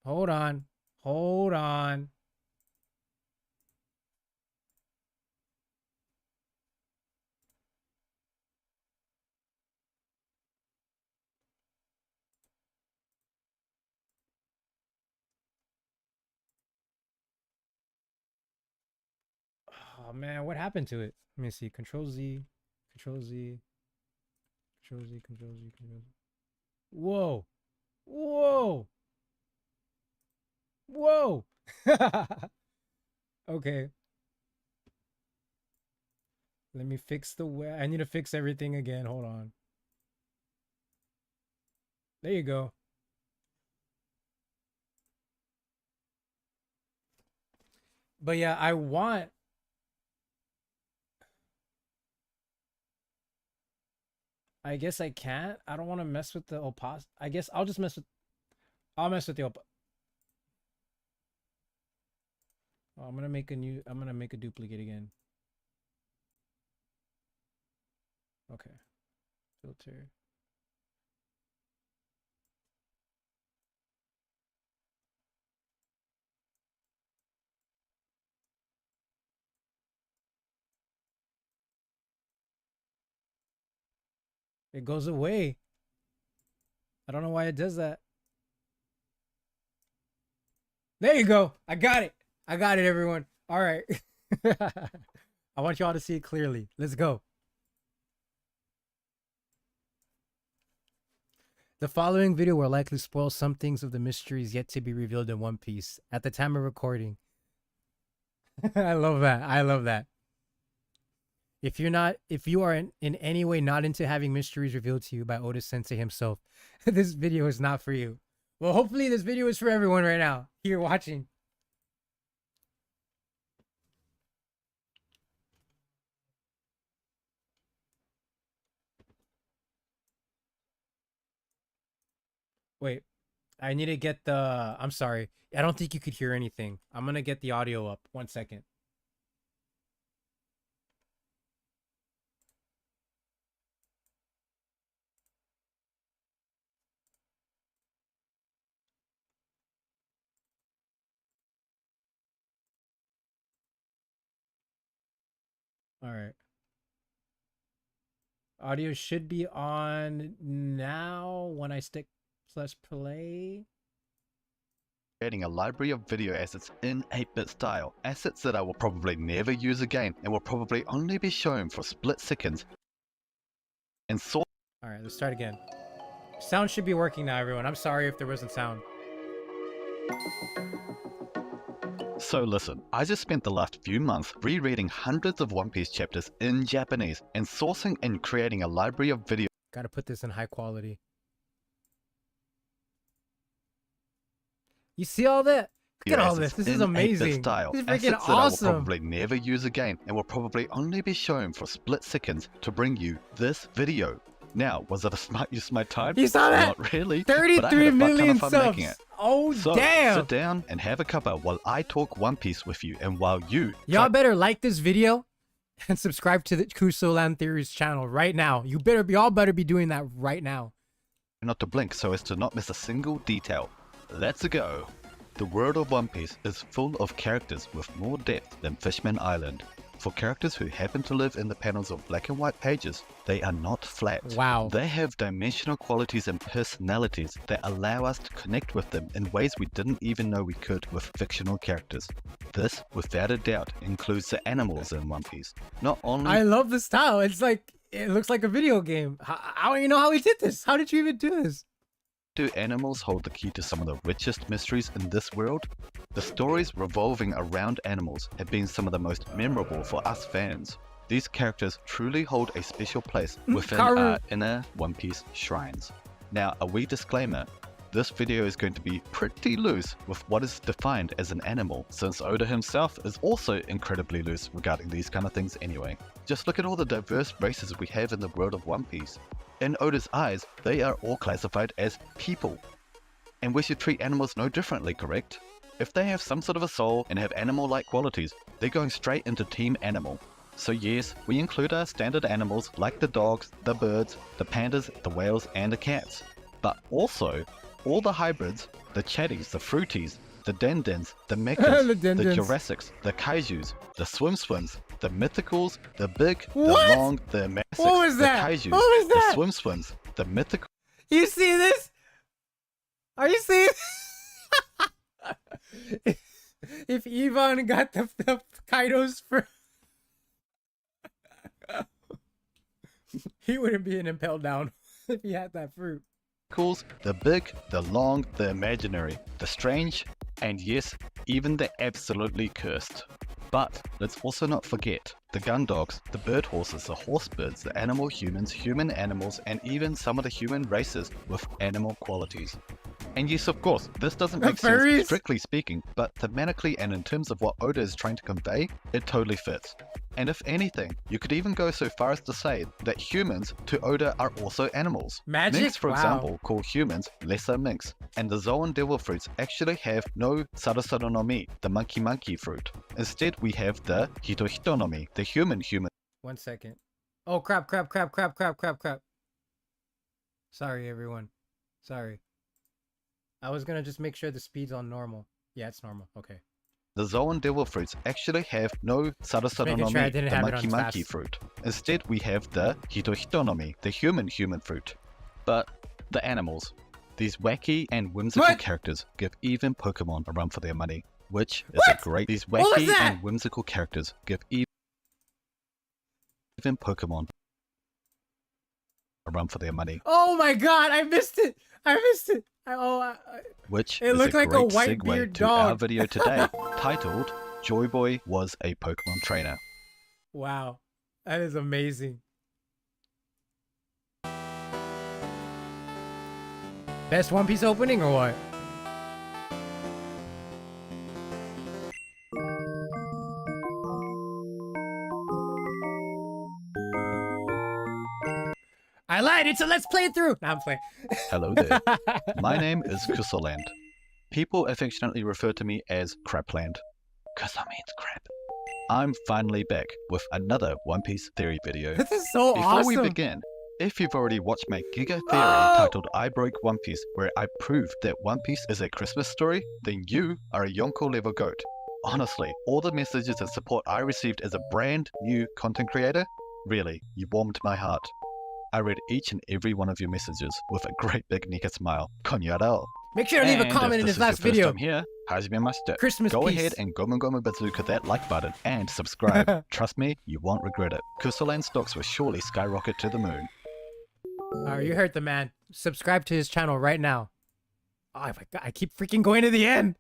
Hold on. Hold on. Oh man, what happened to it? Let me see. Control Z, Control Z, Control Z, Control Z, Control Z. Whoa. Whoa. Whoa. Okay. Let me fix the way. I need to fix everything again. Hold on. There you go. But yeah, I guess I can't. I don't want to mess with the opacity. I guess I'll just I'll mess with the oh, I'm gonna make a duplicate again. Okay. Filter. It goes away. I don't know why it does that. There you go. I got it. I got it, everyone. All right. I want you all to see it clearly. Let's go. The following video will likely spoil some things of the mysteries yet to be revealed in One Piece at the time of recording. I love that. I love that. If you are in any way not into having mysteries revealed to you by Oda Sensei himself, this video is not for you. Well, hopefully this video is for everyone right now here watching. Wait, I need to get the, I'm sorry. I don't think you could hear anything. I'm going to get the audio up. 1 second. All right. Audio should be on now when I stick plus play. Creating a library of video assets in 8-bit style, assets that I will probably never use again and will probably only be shown for split seconds. And so Alright, let's start again. Sound should be working now, everyone. I'm sorry if there wasn't sound. So listen, I just spent the last few months rereading hundreds of One Piece chapters in Japanese and sourcing and creating a library of video. Gotta put this in high quality. You see all that? Look at all assets this. This is in 8-bit amazing. style. This is freaking Assets that I will awesome. probably never use again and will probably only be shown for split seconds to bring you this video. Now, was it a smart use of my time? You saw that? Not really. 33 million But I had a butt ton of fun making subs. it. Oh, So, damn. sit down and have a cuppa while I talk One Piece with you, and while you Y'all better like this video and subscribe to the Kusoland Theories channel right now. Y'all better be doing that right now. not to blink so as to not miss a single detail. Let's go! The world of One Piece is full of characters with more depth than Fishman Island. For characters who happen to live in the panels of black and white pages, they are not flat. Wow. They have dimensional qualities and personalities that allow us to connect with them in ways we didn't even know we could with fictional characters. This, without a doubt, includes the animals in One Piece. Not only I love the style. It's like, it looks like a video game. How do you know how he did this? How did you even do this? do animals hold the key to some of the richest mysteries in this world? The stories revolving around animals have been some of the most memorable for us fans. These characters truly hold a special place within our inner One Piece shrines. Now, a wee disclaimer. This video is going to be pretty loose with what is defined as an animal, since Oda himself is also incredibly loose regarding these kind of things anyway. Just look at all the diverse races we have in the world of One Piece. In Oda's eyes, they are all classified as people. And we should treat animals no differently, correct? If they have some sort of a soul and have animal-like qualities, they're going straight into Team Animal. So yes, we include our standard animals like the dogs, the birds, the pandas, the whales, and the cats. But also, all the hybrids, the chatties, the fruities, the dendens, the mechas, the Jurassics, the kaijus, the swim-swims, the mythicals, the big, the long, the massics, the kaijus, the swim-swims, the mythical... You see this? Are you seeing If Ivan got the Kaidos for... he wouldn't be an impelled down if he had that fruit. The big, the long, the imaginary, the strange, and yes, even the absolutely cursed. But let's also not forget the gun dogs, the bird horses, the horse birds, the animal humans, human animals, and even some of the human races with animal qualities. And yes, of course, this doesn't make sense strictly speaking, but thematically and in terms of what Oda is trying to convey, it totally fits. And if anything, you could even go so far as to say that humans to Oda are also animals. Magic? Minks, for example, call humans lesser minks, and the Zoan devil fruits actually have no Sarasara no Mi, the monkey fruit. Instead, we have the Hito no Mi, the human. 1 second. Oh, crap. Sorry, everyone. Sorry. I was gonna just make sure the speed's on normal. Yeah, it's normal. Okay. The Zoan devil fruits actually have no Sarasara no Mi, the monkey fruit. Instead, we have the Hito no Mi, the human fruit. But the animals, these wacky and whimsical characters give even Pokemon a run for their money, which is a great... These wacky and whimsical characters give even Pokemon a run for their money. Oh my god, I missed it! Which it looked like a white segue beard to dog. our video today, titled Joy Boy Was a Pokemon Trainer. Wow, that is amazing. Best One Piece opening or what? I lied, it's a let's play it through! Nah, I'm playing. Hello there. My name is Kusoland. People affectionately refer to me as Crapland. Cause I means crap. I'm finally back with another One Piece theory video. This is so Before awesome! we begin, if you've already watched my Giga theory titled I Broke One Piece, where I proved that One Piece is a Christmas story, then you are a Yonko level goat. Honestly, all the messages and support I received as a brand new content creator, really, you warmed my heart. I read each and every one of your messages with a great big Nika smile. Konnichiwa. Make sure to leave a comment in this last video. Here, hajimemashite. Christmas Go piece. ahead and gomu bazooka that like button and subscribe. Trust me, you won't regret it. Kusoland stocks will surely skyrocket to the moon. Alright, you heard the man. Subscribe to his channel right now. Oh my god, I keep freaking going to the end.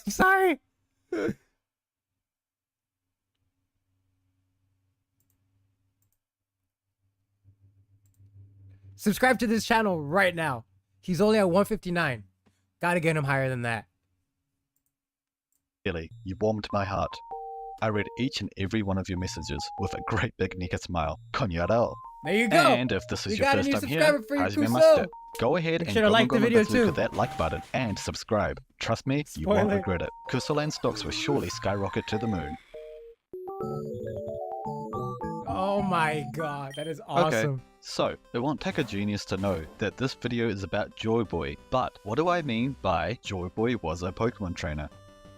Sorry. Subscribe to this channel right now. He's only at 159. Gotta get him higher than that. Really, you warmed my heart. I read each and every one of your messages with a great big Nika smile. Konnichiwa. There you go. And if this is We your got a first new time here, subscriber for you, hajimemashite. Kuso. Go ahead Make and sure to like the video click too. that like button and subscribe. Trust me, you won't Spoiler. regret it. Kusoland stocks will surely skyrocket to the moon. Oh my god, that is awesome. Okay, so it won't take a genius to know that this video is about Joy Boy, but what do I mean by Joy Boy was a Pokemon trainer?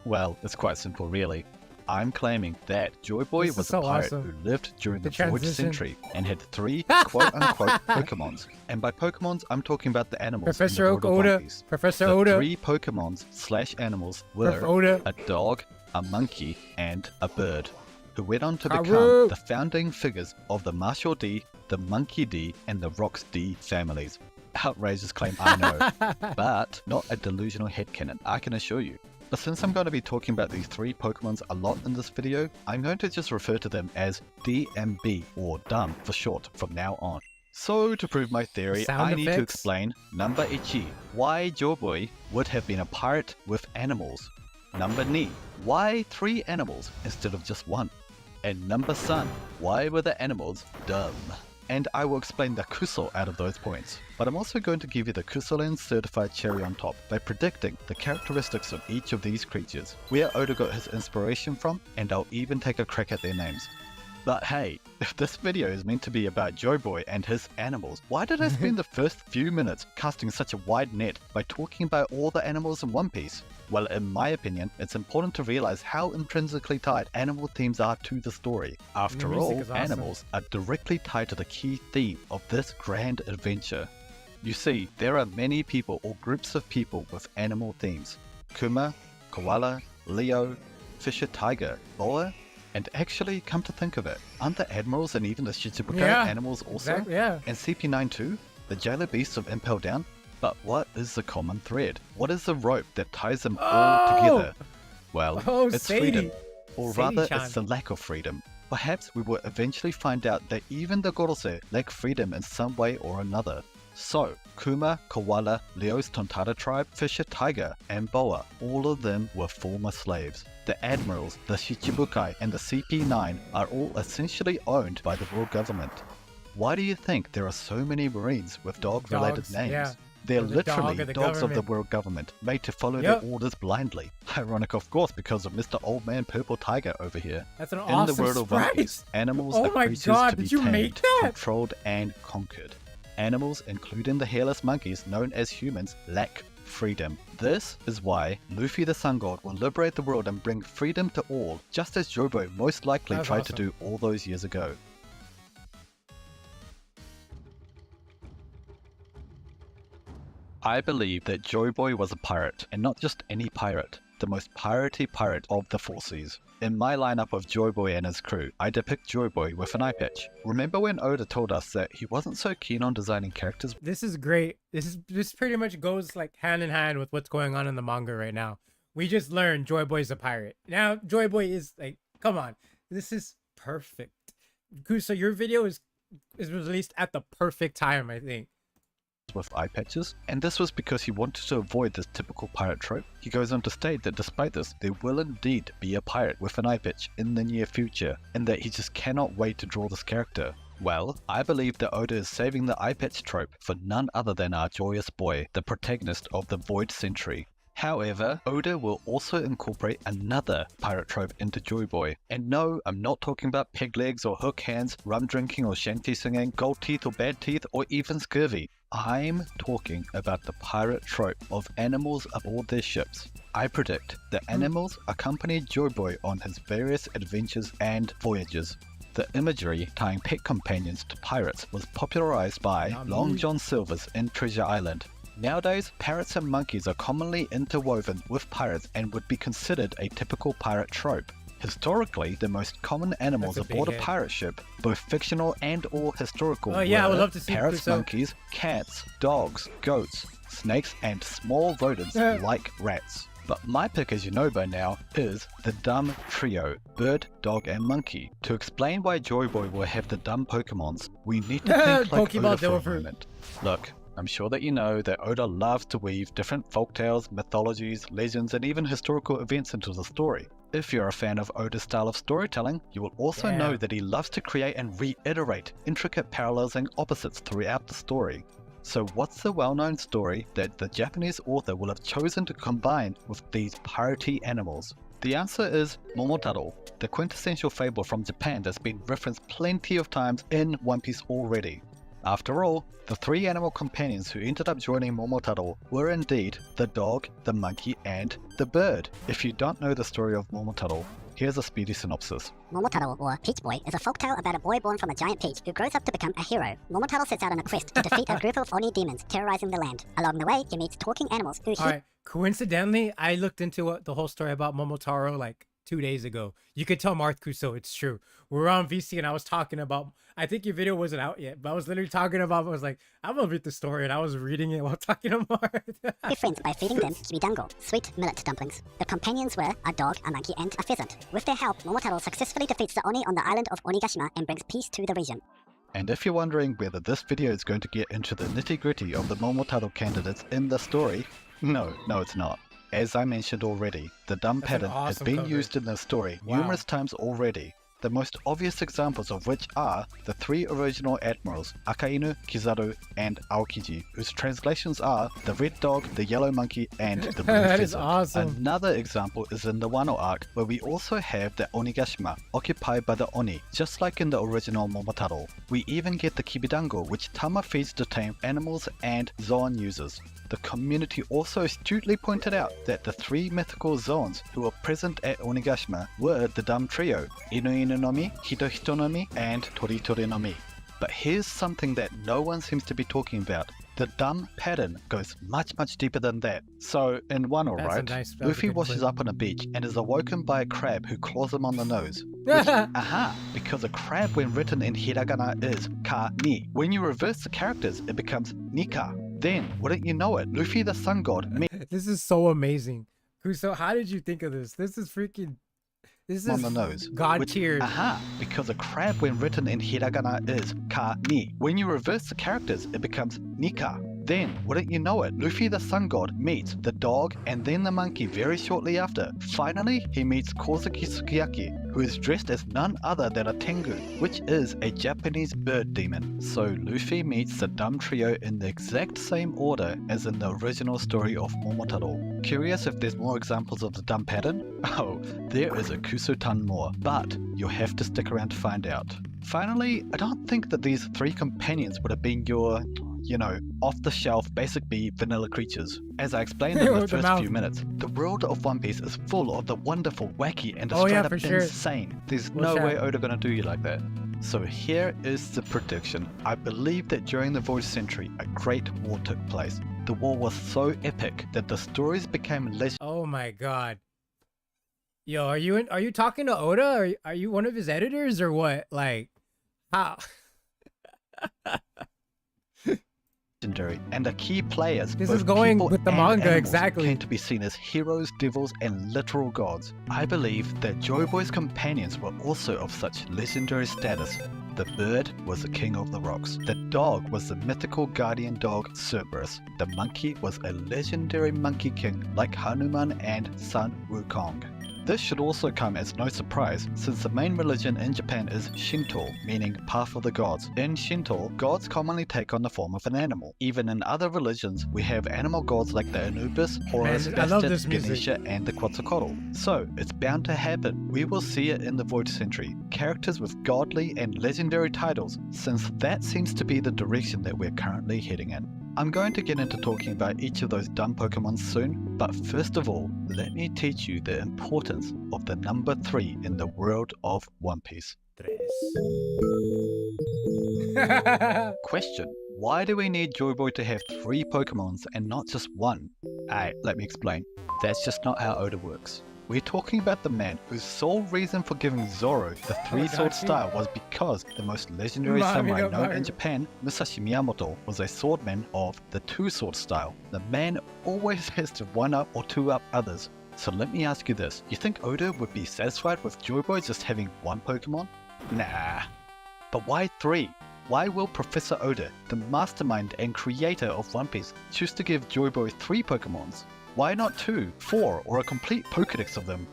Well, it's quite simple really. I'm claiming that Joy Boy This is was so a pirate awesome. who lived during the The Void transition. Century and had 3 quote-unquote Pokemons. And by Pokemons, I'm talking about the animals. in Professor the world of One Oda. Piece. Professor The Oda. 3 Pokemons / animals Prof. were Oda. a dog, a monkey, and a bird, who went on to become Haru. the founding figures of the Martial D, the Monkey D, and the Rocks D families. Outrageous claim, I know, but not a delusional headcanon, I can assure you. But since I'm going to be talking about these 3 Pokemons a lot in this video, I'm going to just refer to them as DMB, or Dumb for short, from now on. So to prove my theory, Sound I need to effects? explain number 1, why Joy Boy would have been a pirate with animals. Number 2, why 3 animals instead of just 1? And number 3, why were the animals dumb? And I will explain the Kuso out of those points. But I'm also going to give you the Kusoland certified cherry on top by predicting the characteristics of each of these creatures, where Oda got his inspiration from, and I'll even take a crack at their names. But hey, if this video is meant to be about Joy Boy and his animals, why did I spend the first few minutes casting such a wide net by talking about all the animals in One Piece? Well, in my opinion, it's important to realize how intrinsically tied animal themes are to the story. After music all, is awesome. animals are directly tied to the key theme of this grand adventure. You see, there are many people or groups of people with animal themes. Kuma, koala, Leo, fisher tiger, boa, and actually, come to think of it, aren't the admirals and even the Shichibukai Yeah, animals also? Exactly, yeah. And CP9 too? The jailer beasts of Impel Down? But what is the common thread? What is the rope that ties them all together? Well, Oh, it's Sadie. freedom. Or rather, Sadie-chan. it's the lack of freedom. Perhaps we will eventually find out that even the Gorosei lack freedom in some way or another. So, Kuma, Koala, Leo's Tontara tribe, Fisher Tiger, and Boa, all of them were former slaves. The admirals, the Shichibukai, and the CP9 are all essentially owned by the world government. Why do you think there are so many Marines with dog-related Dogs, names? yeah. They're They're the dog literally of the dogs of the government. world government, made to follow Yep. their orders blindly. Ironic, of course, because of Mr. Old Man Purple Tiger over here. That's an In awesome the world of One sprite. Piece, animals Oh are my creatures God, to be did you tamed, make that? controlled, and conquered. Animals, including the hairless monkeys known as humans, lack freedom. This is why Luffy the Sun God will liberate the world and bring freedom to all, just as Joy Boy most likely That's tried awesome. to do all those years ago. I believe that Joy Boy was a pirate, and not just any pirate, the most piratey pirate of the Four Seas. In my lineup of Joy Boy and his crew, I depict Joy Boy with an eye patch. Remember when Oda told us that he wasn't so keen on designing characters? This is great. This pretty much goes like hand in hand with what's going on in the manga right now. We just learned Joy Boy's a pirate. Now Joy Boy is like, come on, this is perfect. Kuso, your video is released at the perfect time, I think. With eye patches, and this was because he wanted to avoid this typical pirate trope. He goes on to state that despite this, there will indeed be a pirate with an eye patch in the near future, and that he just cannot wait to draw this character. Well, I believe that Oda is saving the eye patch trope for none other than our joyous boy, the protagonist of the Void Century. However, Oda will also incorporate another pirate trope into Joy Boy. And no, I'm not talking about peg legs or hook hands, rum drinking or shanty singing, gold teeth or bad teeth, or even scurvy. I'm talking about the pirate trope of animals aboard their ships. I predict that animals accompanied Joy Boy on his various adventures and voyages. The imagery tying pet companions to pirates was popularized by Long John Silver's in Treasure Island. Nowadays, parrots and monkeys are commonly interwoven with pirates and would be considered a typical pirate trope. Historically, the most common animals That's a aboard a big hit. pirate ship, both fictional and or historical, Oh, yeah, I were would love to see parrots, Kuso. monkeys, cats, dogs, goats, snakes, and small rodents like rats. But my pick, as you know by now, is the dumb trio, bird, dog, and monkey. To explain why Joy Boy will have the dumb Pokemons, we need to think like Pokemon Oda for a Delver. moment. Look, I'm sure that you know that Oda loves to weave different folktales, mythologies, legends, and even historical events into the story. If you're a fan of Oda's style of storytelling, you will also know that he loves to create and reiterate intricate parallels and opposites throughout the story. So what's the well-known story that the Japanese author will have chosen to combine with these piratey animals? The answer is Momotaro, the quintessential fable from Japan that's been referenced plenty of times in One Piece already. After all, the three animal companions who ended up joining Momotaro were indeed the dog, the monkey, and the bird. If you don't know the story of Momotaro, here's a speedy synopsis. Momotaro, or Peach Boy, is a folktale about a boy born from a giant peach who grows up to become a hero. Momotaro sets out on a quest to defeat a group of Oni demons terrorizing the land. Along the way, he meets talking animals who Alright, coincidentally, I looked into the whole story about Momotaro like 2 days ago. You could tell Marth Kuso, it's true. We were on VC and I was talking about, I think your video wasn't out yet, but I was literally talking about, I was like, I'm gonna read the story, and I was reading it while talking to Marth. He friends by feeding them kibidango, sweet millet dumplings. The companions were a dog, a monkey, and a pheasant. With their help, Momotaro successfully defeats the Oni on the island of Onigashima and brings peace to the region. And if you're wondering whether this video is going to get into the nitty-gritty of the Momotaro candidates in the story, no, it's not. As I mentioned already, the dumb pattern has been used in the story numerous times already. The most obvious examples of which are the three original admirals, Akainu, Kizaru, and Aokiji, whose translations are the red dog, the yellow monkey, and the blue That pheasant. is awesome. Another example is in the Wano arc, where we also have the Onigashima, occupied by the Oni, just like in the original Momotaro. We even get the Kibidango, which Tama feeds to tame animals and Zoan uses. The community also astutely pointed out that the three mythical Zoans who were present at Onigashima were the dumb trio, Inu Inu no Mi, Hito Hito no Mi, and Tori Tori no Mi. But here's something that no one seems to be talking about. The dumb pattern goes much deeper than that. So, in Wano, right, Luffy washes up on a beach and is awoken by a crab who claws him on the nose. Which, because a crab when written in hiragana is ka-ni. When you reverse the characters, it becomes nika. Then, wouldn't you know it, Luffy the sun god This is so amazing. Kuso, how did you think of this? This is freaking... This is on the nose. God tier. Because a crab when written in hiragana is ka-ni. When you reverse the characters, it becomes nika. Then, wouldn't you know it, Luffy the sun god meets the dog and then the monkey very shortly after. Finally, he meets Kozuki Sukiyaki, who is dressed as none other than a tengu, which is a Japanese bird demon. So Luffy meets the dumb trio in the exact same order as in the original story of Momotaro. Curious if there's more examples of the dumb pattern? Oh, there is a Kuso-ton more, but you'll have to stick around to find out. Finally, I don't think that these three companions would have been your, off-the-shelf basic B vanilla creatures. As I explained in the first few minutes, the world of One Piece is full of the wonderful, wacky, and straight up insane. There's no way Oda gonna do you like that. So here is the prediction. I believe that during the Void Century, a great war took place. The war was so epic that the stories became legendary. Oh my god. Yo, are you talking to Oda? Are you one of his editors or what? Like, how? And the key players, this both is going people with the and manga animals, exactly, came to be seen as heroes, devils, and literal gods. I believe that Joy Boy's companions were also of such legendary status. The bird was the king of the rocks. The dog was the mythical guardian dog Cerberus. The monkey was a legendary monkey king like Hanuman and Sun Wukong. This should also come as no surprise, since the main religion in Japan is Shinto, meaning path of the gods. In Shinto, gods commonly take on the form of an animal. Even in other religions, we have animal gods like the Anubis, Horus, Bastet, Ganesha, and the Quetzalcoatl. So, it's bound to happen. We will see it in the Void Century. Characters with godly and legendary titles, since that seems to be the direction that we're currently heading in. I'm going to get into talking about each of those dumb Pokemon soon, but first of all, let me teach you the importance of the number 3 in the world of One Piece. Question: why do we need Joy Boy to have 3 Pokemons and not just 1? Let me explain. That's just not how Oda works. We're talking about the man whose sole reason for giving Zoro the 3-sword style was because the most legendary samurai known in Japan, Musashi Miyamoto, was a swordman of the 2-sword style. The man always has to 1-up or 2-up others. So let me ask you this, you think Oda would be satisfied with Joy Boy just having 1 Pokemon? Nah. But why 3? why will Professor Oda, the mastermind and creator of One Piece, choose to give Joy Boy 3 Pokemons? Why not 2, 4, or a complete Pokedex of them?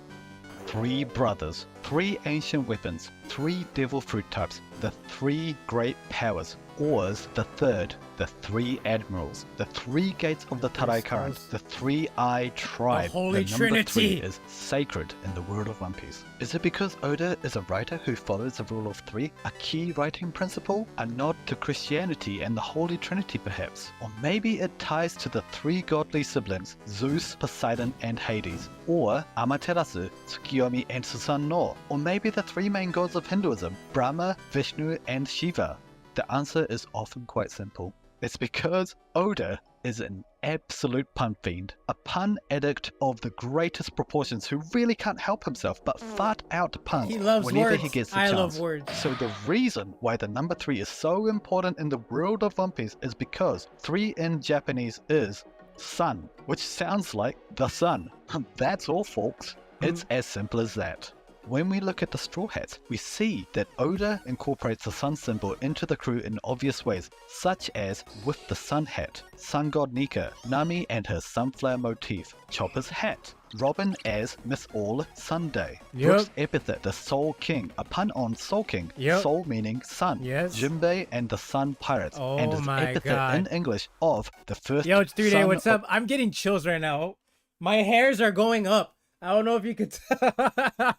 3 brothers, 3 ancient weapons, 3 devil fruit types, the 3 great powers, Oars the third, the 3 admirals, the 3 gates of the Tarai Current, the 3-eye tribe. The Holy number Trinity 3 is sacred in the world of One Piece. Is it because Oda is a writer who follows the rule of 3, a key writing principle, a nod to Christianity and the Holy Trinity perhaps? Or maybe it ties to the 3 godly siblings, Zeus, Poseidon and Hades, or Amaterasu, Tsukiyomi and Susanoo, or maybe the 3 main gods of Hinduism, Brahma, Vishnu and Shiva. The answer is often quite simple. It's because Oda is an absolute pun fiend, a pun addict of the greatest proportions who really can't help himself but fart out puns He loves whenever words. he gets the I chance. love words. So the reason why the number 3 is so important in the world of One Piece is because 3 in Japanese is sun, which sounds like the sun. That's all, folks. It's as simple as that. When we look at the Straw Hats, we see that Oda incorporates the sun symbol into the crew in obvious ways, such as with the sun hat, sun god Nika, Nami and her sunflower motif, Chopper's hat, Robin as Miss All Sunday, Brooks' epithet, the Soul King, a pun on Soul King, Soul meaning sun, Jinbei and the Sun Pirates, and his epithet in English of the first Yo, it's 3-Day, what's son up? I'm getting chills right now. My hairs are going up. I don't know if you could tell.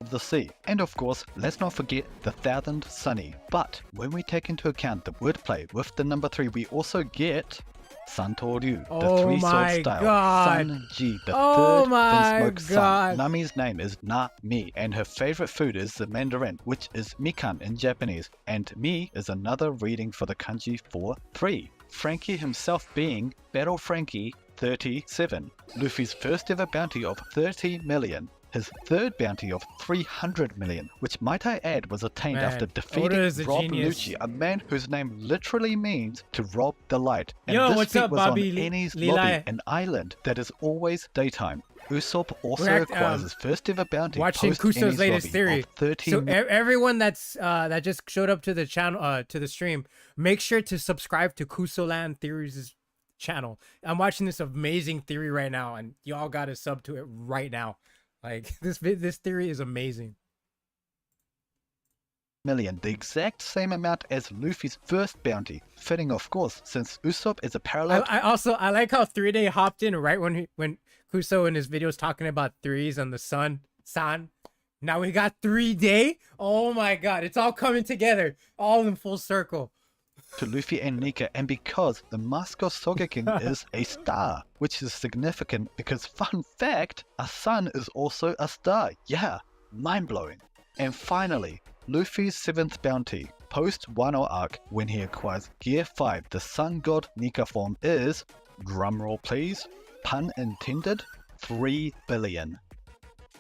of the sea. And of course, let's not forget the thousand sunny. But when we take into account the wordplay with the number 3, we also get Santoryu, the 3-sword style, Sanji, the third Finsmoke son. Nami's name is Na-Mi, and her favorite food is the mandarin, which is mikan in Japanese, and mi is another reading for the kanji for 3. Frankie himself being Battle Frankie 37, Luffy's first ever bounty of 30 million. His third bounty of 300 million, which might I add was attained after defeating Rob Lucci, a man whose name literally means to rob the light. And Yo, this what's feat up, was Bobby on Eni's Lobby, an island that is always daytime. Usopp also acquires his first ever bounty watching Kuso's latest theory. So everyone that just showed up to the channel, to the stream, make sure to subscribe to Kusoland Theories' channel. I'm watching this amazing theory right now, and y'all gotta sub to it right now. Like this theory is amazing. Million, the exact same amount as Luffy's first bounty. Fitting, of course, since Usopp is a parallel. I like how 3-Day hopped in right when Kuso in his video was talking about threes and the sun. Now we got 3-Day. Oh my god, it's all coming together, all in full circle. To Luffy and Nika, and because the mask of Sogeking is a star, which is significant because, fun fact, a sun is also a star. Yeah, mind-blowing. And finally, Luffy's 7th bounty, post Wano arc, when he acquires Gear 5, the sun god Nika form is, drumroll please, pun intended, 3 billion.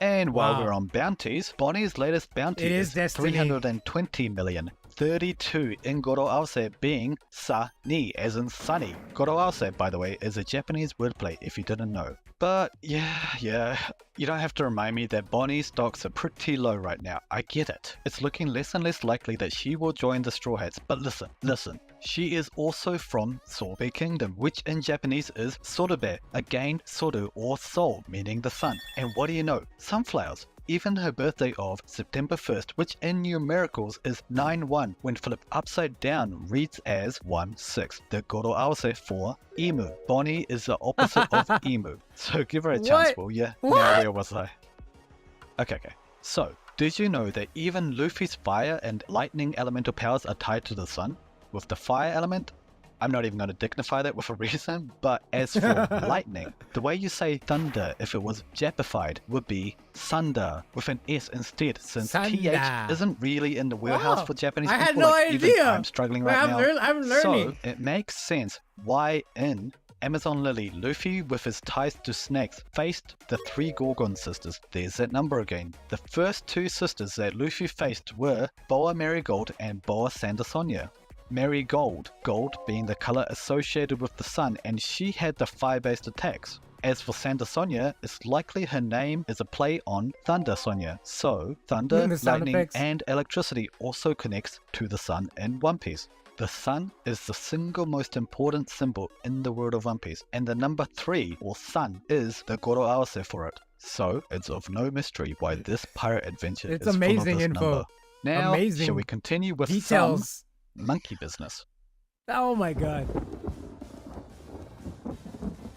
And while we're on bounties, Bonnie's latest bounty is 320 million. 32 in Goro Aose being Sa-ni, as in sunny. Goro Aose, by the way, is a Japanese wordplay if you didn't know. But yeah, you don't have to remind me that Bonnie's stocks are pretty low right now. I get it. It's looking less and less likely that she will join the Straw Hats, but listen. She is also from Sorbet Kingdom, which in Japanese is Sorube, again Soru or Sol, meaning the sun. And what do you know? Sunflowers. Even her birthday of September 1st, which in numericals is 9-1, when flipped upside down reads as 1-6. The Goro Aose for Emu. Bonnie is the opposite of Emu. So give her a chance, will ya? Now where was I? Okay. So, did you know that even Luffy's fire and lightning elemental powers are tied to the sun? With the fire element, I'm not even going to dignify that with a reason, but as for lightning, the way you say thunder if it was Japified would be sunder with an S instead, since TH isn't really in the wheelhouse for Japanese people. I had no idea. I'm struggling right now. I'm learning. So it makes sense why in Amazon Lily, Luffy with his ties to snakes faced the 3 Gorgon sisters. There's that number again. The first 2 sisters that Luffy faced were Boa Marigold and Boa Sandersonia. Marigold, gold being the color associated with the sun, and she had the fire-based attacks. As for Santa Sonia, it's likely her name is a play on Thunder Sonia. So, thunder, The sound lightning, effects. and electricity also connects to the sun in One Piece. The sun is the single most important symbol in the world of One Piece, and the number 3, or sun, is the Goro Awase for it. So, it's of no mystery why this pirate adventure It's is amazing full of this info. number. Now, Amazing shall we continue with Details. some monkey business? Oh my god.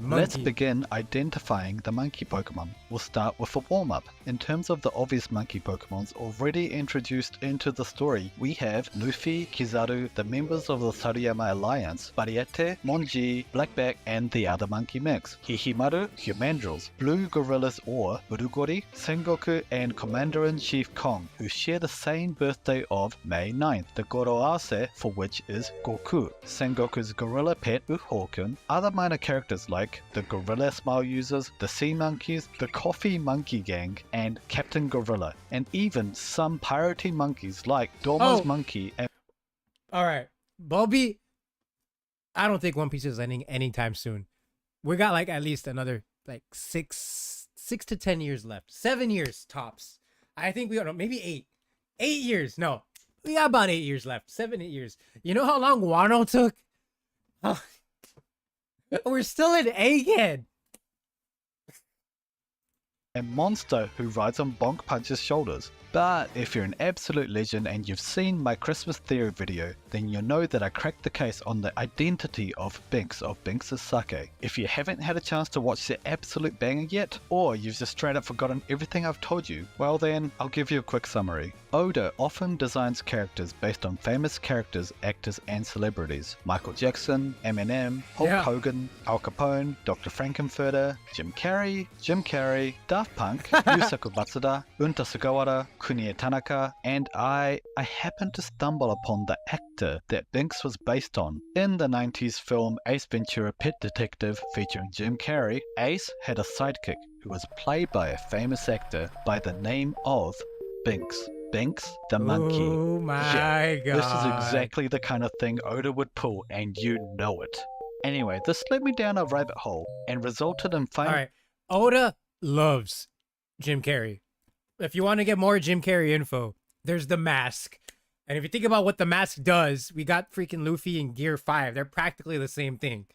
Let's Monkey. begin identifying the monkey Pokemon. We'll start with a warm-up. In terms of the obvious monkey Pokemons already introduced into the story, we have Luffy, Kizaru, the members of the Saruyama Alliance, Bariete, Monji, Blackback, and the other monkey mix, Hihimaru, Humandrels, Blue Gorillas or Urugori, Sengoku, and Commander-in-Chief Kong, who share the same birthday of May 9th, the Goro Aase, for which is Goku, Sengoku's gorilla pet Uhokun, other minor characters like the Gorilla Smile users, the Sea Monkeys, the Coffee Monkey Gang, and Captain Gorilla, and even some piratey monkeys like Dormo's Oh. Monkey and All right, Bulby. I don't think One Piece is ending anytime soon. We got like at least another like six to 10 years left. 7 years tops. I think we got maybe 8. 8 years. No, we got about 8 years left. 7, 8 years. You know how long Wano took? Oh, we're still in Egghead. Monster who rides on Bonk Punch's shoulders. But if you're an absolute legend and you've seen my Christmas theory video, then you'll know that I cracked the case on the identity of Binks' sake. If you haven't had a chance to watch the absolute banger yet, or you've just straight up forgotten everything I've told you, well then, I'll give you a quick summary. Oda often designs characters based on famous characters, actors, and celebrities. Michael Jackson, Eminem, Hulk Hogan, Al Capone, Dr. Frankenfurter, Jim Carrey, Daft Punk, Yusaku Matsuda, Unta Sugawara, Kunie Tanaka, and I happened to stumble upon the actor that Binks was based on. In the 90s film Ace Ventura Pet Detective featuring Jim Carrey, Ace had a sidekick who was played by a famous actor by the name of Binks. Binks the monkey. Oh my god. This is exactly the kind of thing Oda would pull, and you know it. Anyway, this led me down a rabbit hole and resulted in finding... All right. Oda loves Jim Carrey. If you want to get more Jim Carrey info, there's The Mask. And if you think about what The Mask does, we got freaking Luffy in Gear 5. They're practically the same thing.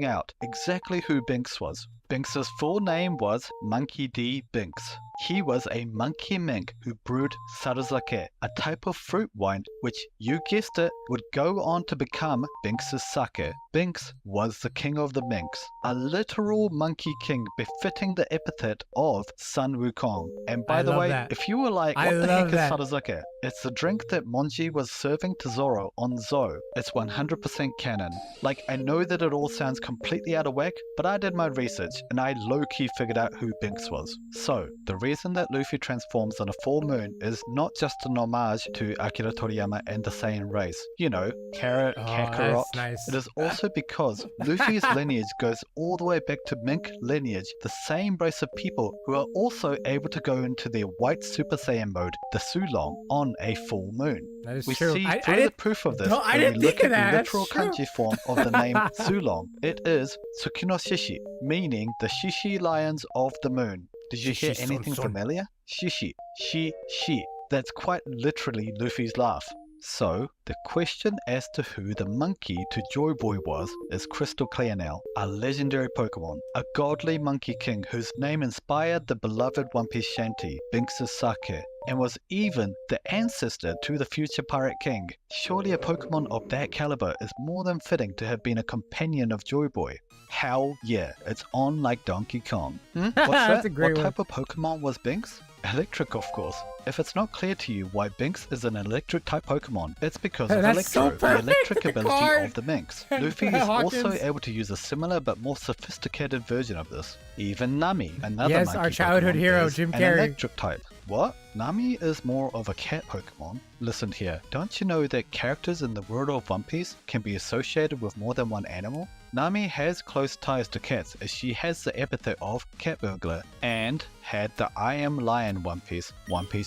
out exactly who Binks was. Binks' full name was Monkey D. Binks. He was a monkey mink who brewed saruzake, a type of fruit wine which, you guessed it, would go on to become Binks' sake. Binks was the king of the minks, a literal monkey king befitting the epithet of Sun Wukong. And by the way, if you were like, what the heck is saruzake? It's the drink that Monji was serving to Zoro on Zou. It's 100% canon. Like, I know that it all sounds completely out of whack, but I did my research and I low-key figured out who Binks was. So, the reason that Luffy transforms on a full moon is not just an homage to Akira Toriyama and the Saiyan race. You know, Carrot, Kakarot. Nice. It is also because Luffy's lineage goes all the way back to mink lineage, the same race of people who are also able to go into their white Super Saiyan mode, the Sulong, on a full moon. That is We true. see further proof of this when we look at the literal kanji form of the name Sulong. It is Tsukino Shishi, meaning the Shishi Lions of the Moon. Did you hear anything familiar? Shishi. Shi. That's quite literally Luffy's laugh. So, the question as to who the monkey to Joy Boy was is crystal clear now. A legendary Pokemon, a godly monkey king whose name inspired the beloved One Piece shanty, Binks' sake, and was even the ancestor to the future Pirate King. Surely a Pokemon of that caliber is more than fitting to have been a companion of Joy Boy. Hell yeah, it's on like Donkey Kong. What's That's that? a great What one. type of Pokemon was Binks? Electric, of course. If it's not clear to you why Binks is an electric type Pokemon, it's because of That's so Electro, the electric perfect, ability Card. of the Minks. Luffy is also Hawkins. able to use a similar but more sophisticated version of this. Even Nami, another Yes, monkey our childhood Pokemon, hero, is Jim an Carrey. electric type. What? Nami is more of a cat Pokemon? Listen here, don't you know that characters in the world of One Piece can be associated with more than one animal? Nami has close ties to cats as she has the epithet of cat burglar and had the I Am Lion One Piece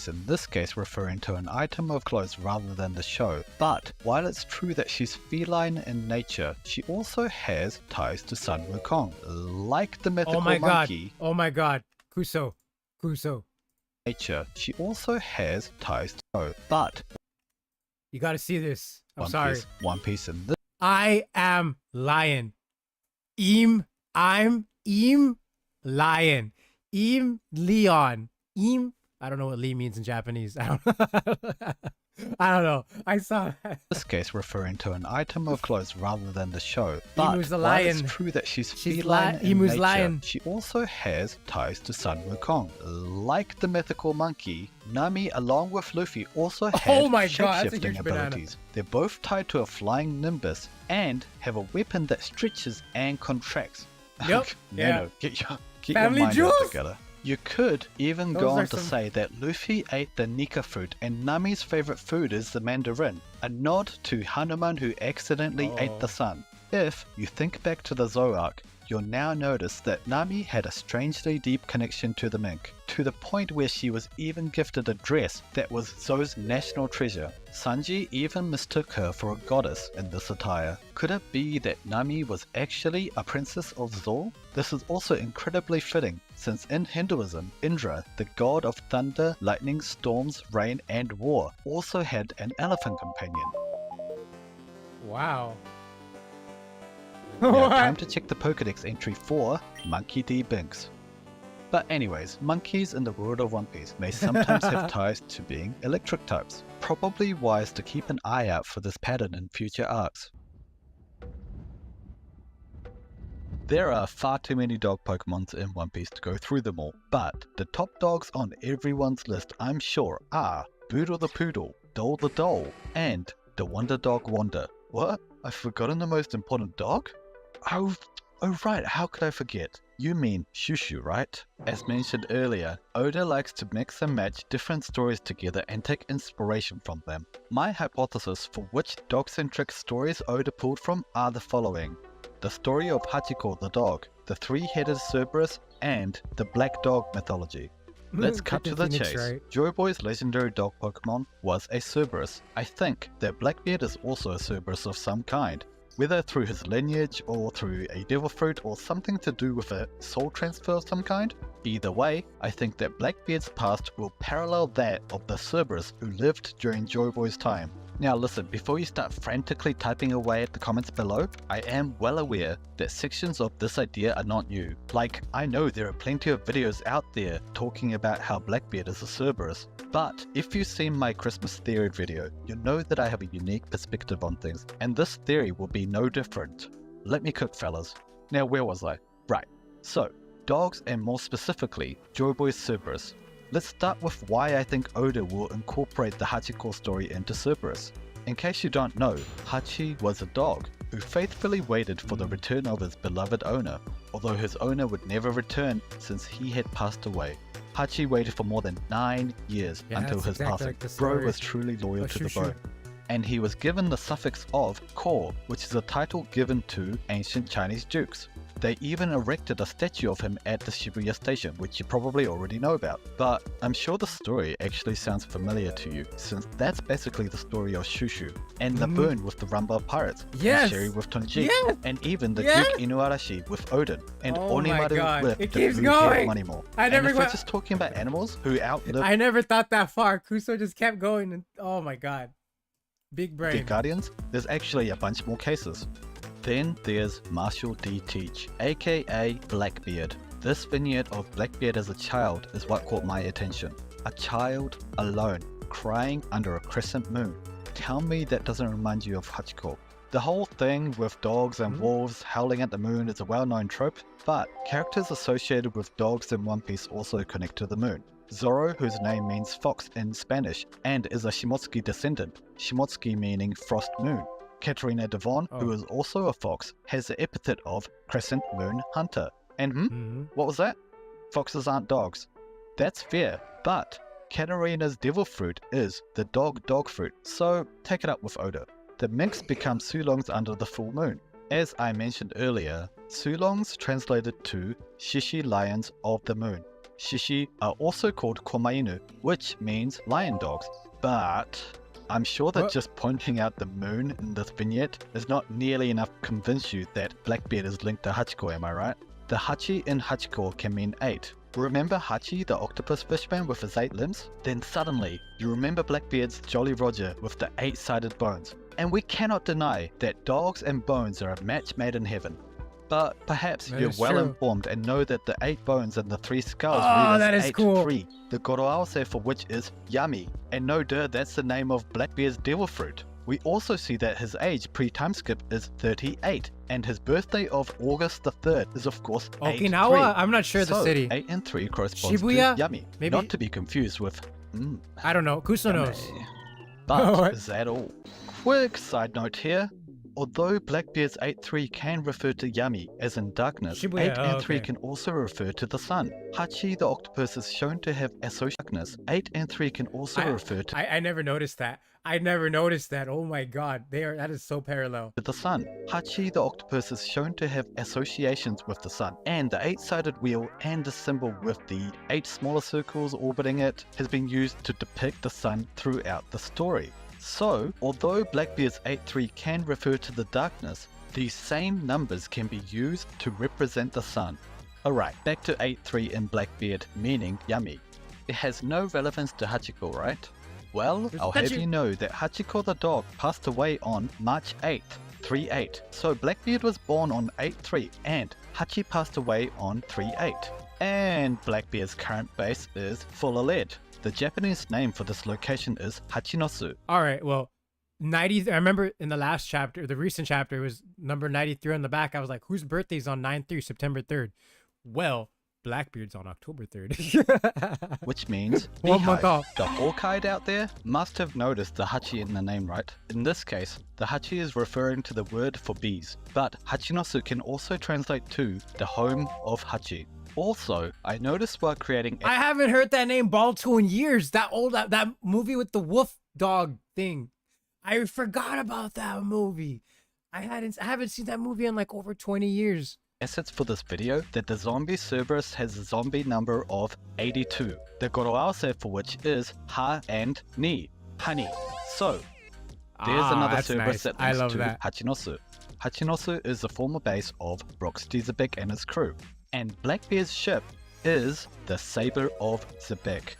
in this case referring to an item of clothes rather than the show. But while it's true that she's feline in nature, she also has ties to Sun Wukong, like the mythical monkey. Oh my god. Kuso. Nature, she also has ties to but You gotta see this. I'm sorry. One Piece in this I am lion. I'm lion. Leon. I don't know what Lee means in Japanese. I don't know. I saw that. this case referring to an item of clothes rather than the show. But Emu's the while lion. it's true that she's feline in Emu's nature, lion. she also has ties to Sun Wukong. Like the mythical monkey, Nami along with Luffy also have Oh my god, that's a shape-shifting huge banana. abilities. They're both tied to a flying nimbus and have a weapon that stretches and contracts. Yep. No, get your Family mind jewels? together. You could even Those go are on to some- say that Luffy ate the Nika fruit and Nami's favorite food is the mandarin, a nod to Hanuman who accidentally ate the sun. If you think back to the Zoark, you'll now notice that Nami had a strangely deep connection to the mink, to the point where she was even gifted a dress that was Zo's national treasure. Sanji even mistook her for a goddess in this attire. Could it be that Nami was actually a princess of Zo? This is also incredibly fitting, since in Hinduism, Indra, the god of thunder, lightning, storms, rain, and war, also had an elephant companion. Wow. Now time to check the Pokedex entry for Monkey D. Binks. But anyways, monkeys in the world of One Piece may sometimes have ties to being electric types. Probably wise to keep an eye out for this pattern in future arcs. There are far too many dog Pokemons in One Piece to go through them all, but the top dogs on everyone's list I'm sure are Boodle the Poodle, Dole the Dole, and the Wonder Dog Wanda. What? I've forgotten the most important dog? Oh right, how could I forget? You mean Shushu, right? As mentioned earlier, Oda likes to mix and match different stories together and take inspiration from them. My hypothesis for which dog-centric stories Oda pulled from are the following. The story of Hachiko the dog, the three-headed Cerberus, and the Black Dog mythology. Let's cut to the chase. Right? Joy Boy's legendary dog Pokemon was a Cerberus. I think that Blackbeard is also a Cerberus of some kind, whether through his lineage or through a devil fruit or something to do with a soul transfer of some kind. Either way, I think that Blackbeard's past will parallel that of the Cerberus who lived during Joy Boy's time. Now listen, before you start frantically typing away at the comments below, I am well aware that sections of this idea are not new. Like, I know there are plenty of videos out there talking about how Blackbeard is a Cerberus. But if you've seen my Christmas theory video, you know that I have a unique perspective on things, and this theory will be no different. Let me cook, fellas. Now where was I? Right, so, dogs and more specifically, Joy Boy's Cerberus. Let's start with why I think Oda will incorporate the Hachiko story into Cerberus. In case you don't know, Hachi was a dog who faithfully waited for the return of his beloved owner, although his owner would never return since he had passed away. Hachi waited for more than 9 years until his passing. Like Bro was truly loyal to the bone. And he was given the suffix of Ko, which is a title given to ancient Chinese dukes. They even erected a statue of him at the Shibuya station, which you probably already know about. But I'm sure the story actually sounds familiar to you, since that's basically the story of Shushu, and the burn with the Rumba pirates, and Sherry with Tonji, and even the Duke Inuarashi with Odin, and Onimaru with the blue-haired Moneymaw. And if we're just talking about animals who outlived I never thought that far. Kuso just kept going and oh my god. Big brain. their guardians, there's actually a bunch more cases. Then there's Marshall D. Teach, aka Blackbeard. This vignette of Blackbeard as a child is what caught my attention. A child, alone, crying under a crescent moon. Tell me that doesn't remind you of Hachiko. The whole thing with dogs and wolves howling at the moon is a well-known trope, but characters associated with dogs in One Piece also connect to the moon. Zoro, whose name means fox in Spanish, and is a Shimotsuki descendant, Shimotsuki meaning frost moon. Katarina Devon, who is also a fox, has the epithet of Crescent Moon Hunter. And what was that? Foxes aren't dogs. That's fair, but Katarina's devil fruit is the dog fruit, so take it up with Oda. The minks become Sulongs under the full moon. As I mentioned earlier, Sulongs translated to Shishi Lions of the Moon. Shishi are also called Komainu, which means lion dogs. But I'm sure that just pointing out the moon in this vignette is not nearly enough to convince you that Blackbeard is linked to Hachiko, am I right? The Hachi in Hachiko can mean 8. Remember Hachi, the octopus fishman with his 8 limbs? Then suddenly, you remember Blackbeard's Jolly Roger with the 8-sided bones. And we cannot deny that dogs and bones are a match made in heaven. But perhaps you're well informed and know that the 8 bones and the 3 skulls read as 8-3, the Goroaose for which is Yami. And no duh, that's the name of Blackbeard's devil fruit. We also see that his age pre-time skip is 38, and his birthday of August the 3rd is of course Okinawa? 8-3. I'm not sure the city. 8 and 3 corresponds Shibuya? to Yami, Maybe? not to be confused with I don't know. Kuso knows. Yame. But is that all? Quick side note here. Although Blackbeard's 8-3 can refer to Yami, as in darkness, Shibuya, 8 and 3 can also refer to the sun. Hachi the octopus is shown to have associated darkness. 8 and 3 can also refer to I never noticed that. I never noticed that. Oh my god. That is so parallel. the sun. Hachi the octopus is shown to have associations with the sun, and the 8-sided wheel and the symbol with the 8 smaller circles orbiting it has been used to depict the sun throughout the story. So, although Blackbeard's 8-3 can refer to the darkness, these same numbers can be used to represent the sun. Alright, back to 8-3 in Blackbeard, meaning Yami. It has no relevance to Hachiko, right? Well, I'll have you know that Hachiko the dog passed away on March 8th, 3-8. So Blackbeard was born on 8-3 and Hachi passed away on 3-8. And Blackbeard's current base is Fulaled. The Japanese name for this location is Hachinosu. Alright, well, 90. I remember in the last chapter, the recent chapter, it was number 93 on the back. I was like, whose birthday's on 9-3, September 3rd? Well, Blackbeard's on October 3rd. Which means 1 month off. The Hawkeye out there must have noticed the Hachi in the name, right? In this case, the Hachi is referring to the word for bees, but Hachinosu can also translate to the home of Hachi. Also, I noticed while creating... I haven't heard that name Balto in years. That movie with the wolf dog thing. I forgot about that movie. I haven't seen that movie in like over 20 years. Assets for this video that the zombie Cerberus has a zombie number of 82, the Goroaose for which is Ha and Ni, honey. So, there's another Cerberus that links to Hachinosu. Hachinosu is the former base of Rocksteady Zebek and his crew, and Blackbeard's ship is the Saber of Zebek.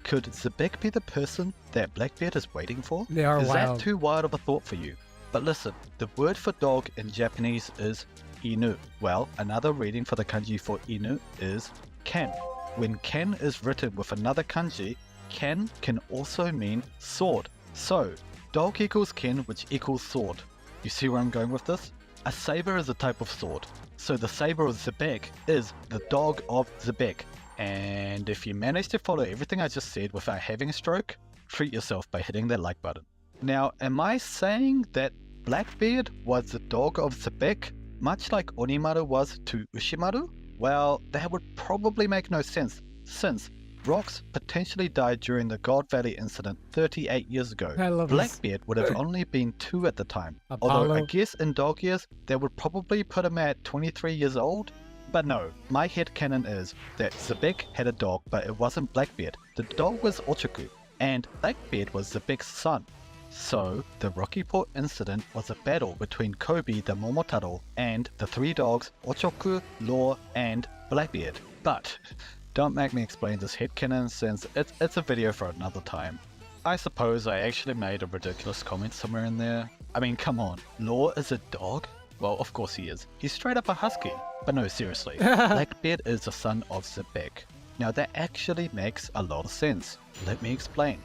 Could Zebek be the person that Blackbeard is waiting for? They are wild. Is that too wild of a thought for you? But listen, the word for dog in Japanese is Inu. Well, another reading for the kanji for Inu is Ken. When Ken is written with another kanji, Ken can also mean sword. So, dog equals Ken, which equals sword. You see where I'm going with this? A saber is a type of sword. So the saber of Zebek is the dog of Zebek. And if you manage to follow everything I just said without having a stroke, treat yourself by hitting that like button. Now, am I saying that Blackbeard was the dog of Zebek, much like Onimaru was to Ushimaru? Well, that would probably make no sense, since Rox potentially died during the God Valley incident 38 years ago. Blackbeard would have only been 2 at the time. Although I guess in dog years, that would probably put him at 23 years old. But no, my headcanon is that Zebek had a dog, but it wasn't Blackbeard. The dog was Ochoku, and Blackbeard was Zebek's son. So, the Rocky Port incident was a battle between Kobe the Momotaro and the 3 dogs Ochoku, Law, and Blackbeard. But don't make me explain this headcanon since it's a video for another time. I suppose I actually made a ridiculous comment somewhere in there. I mean, come on, Law is a dog? Well, of course he is. He's straight up a husky. But no, seriously, Blackbeard is the son of Zebek. Now that actually makes a lot of sense. Let me explain.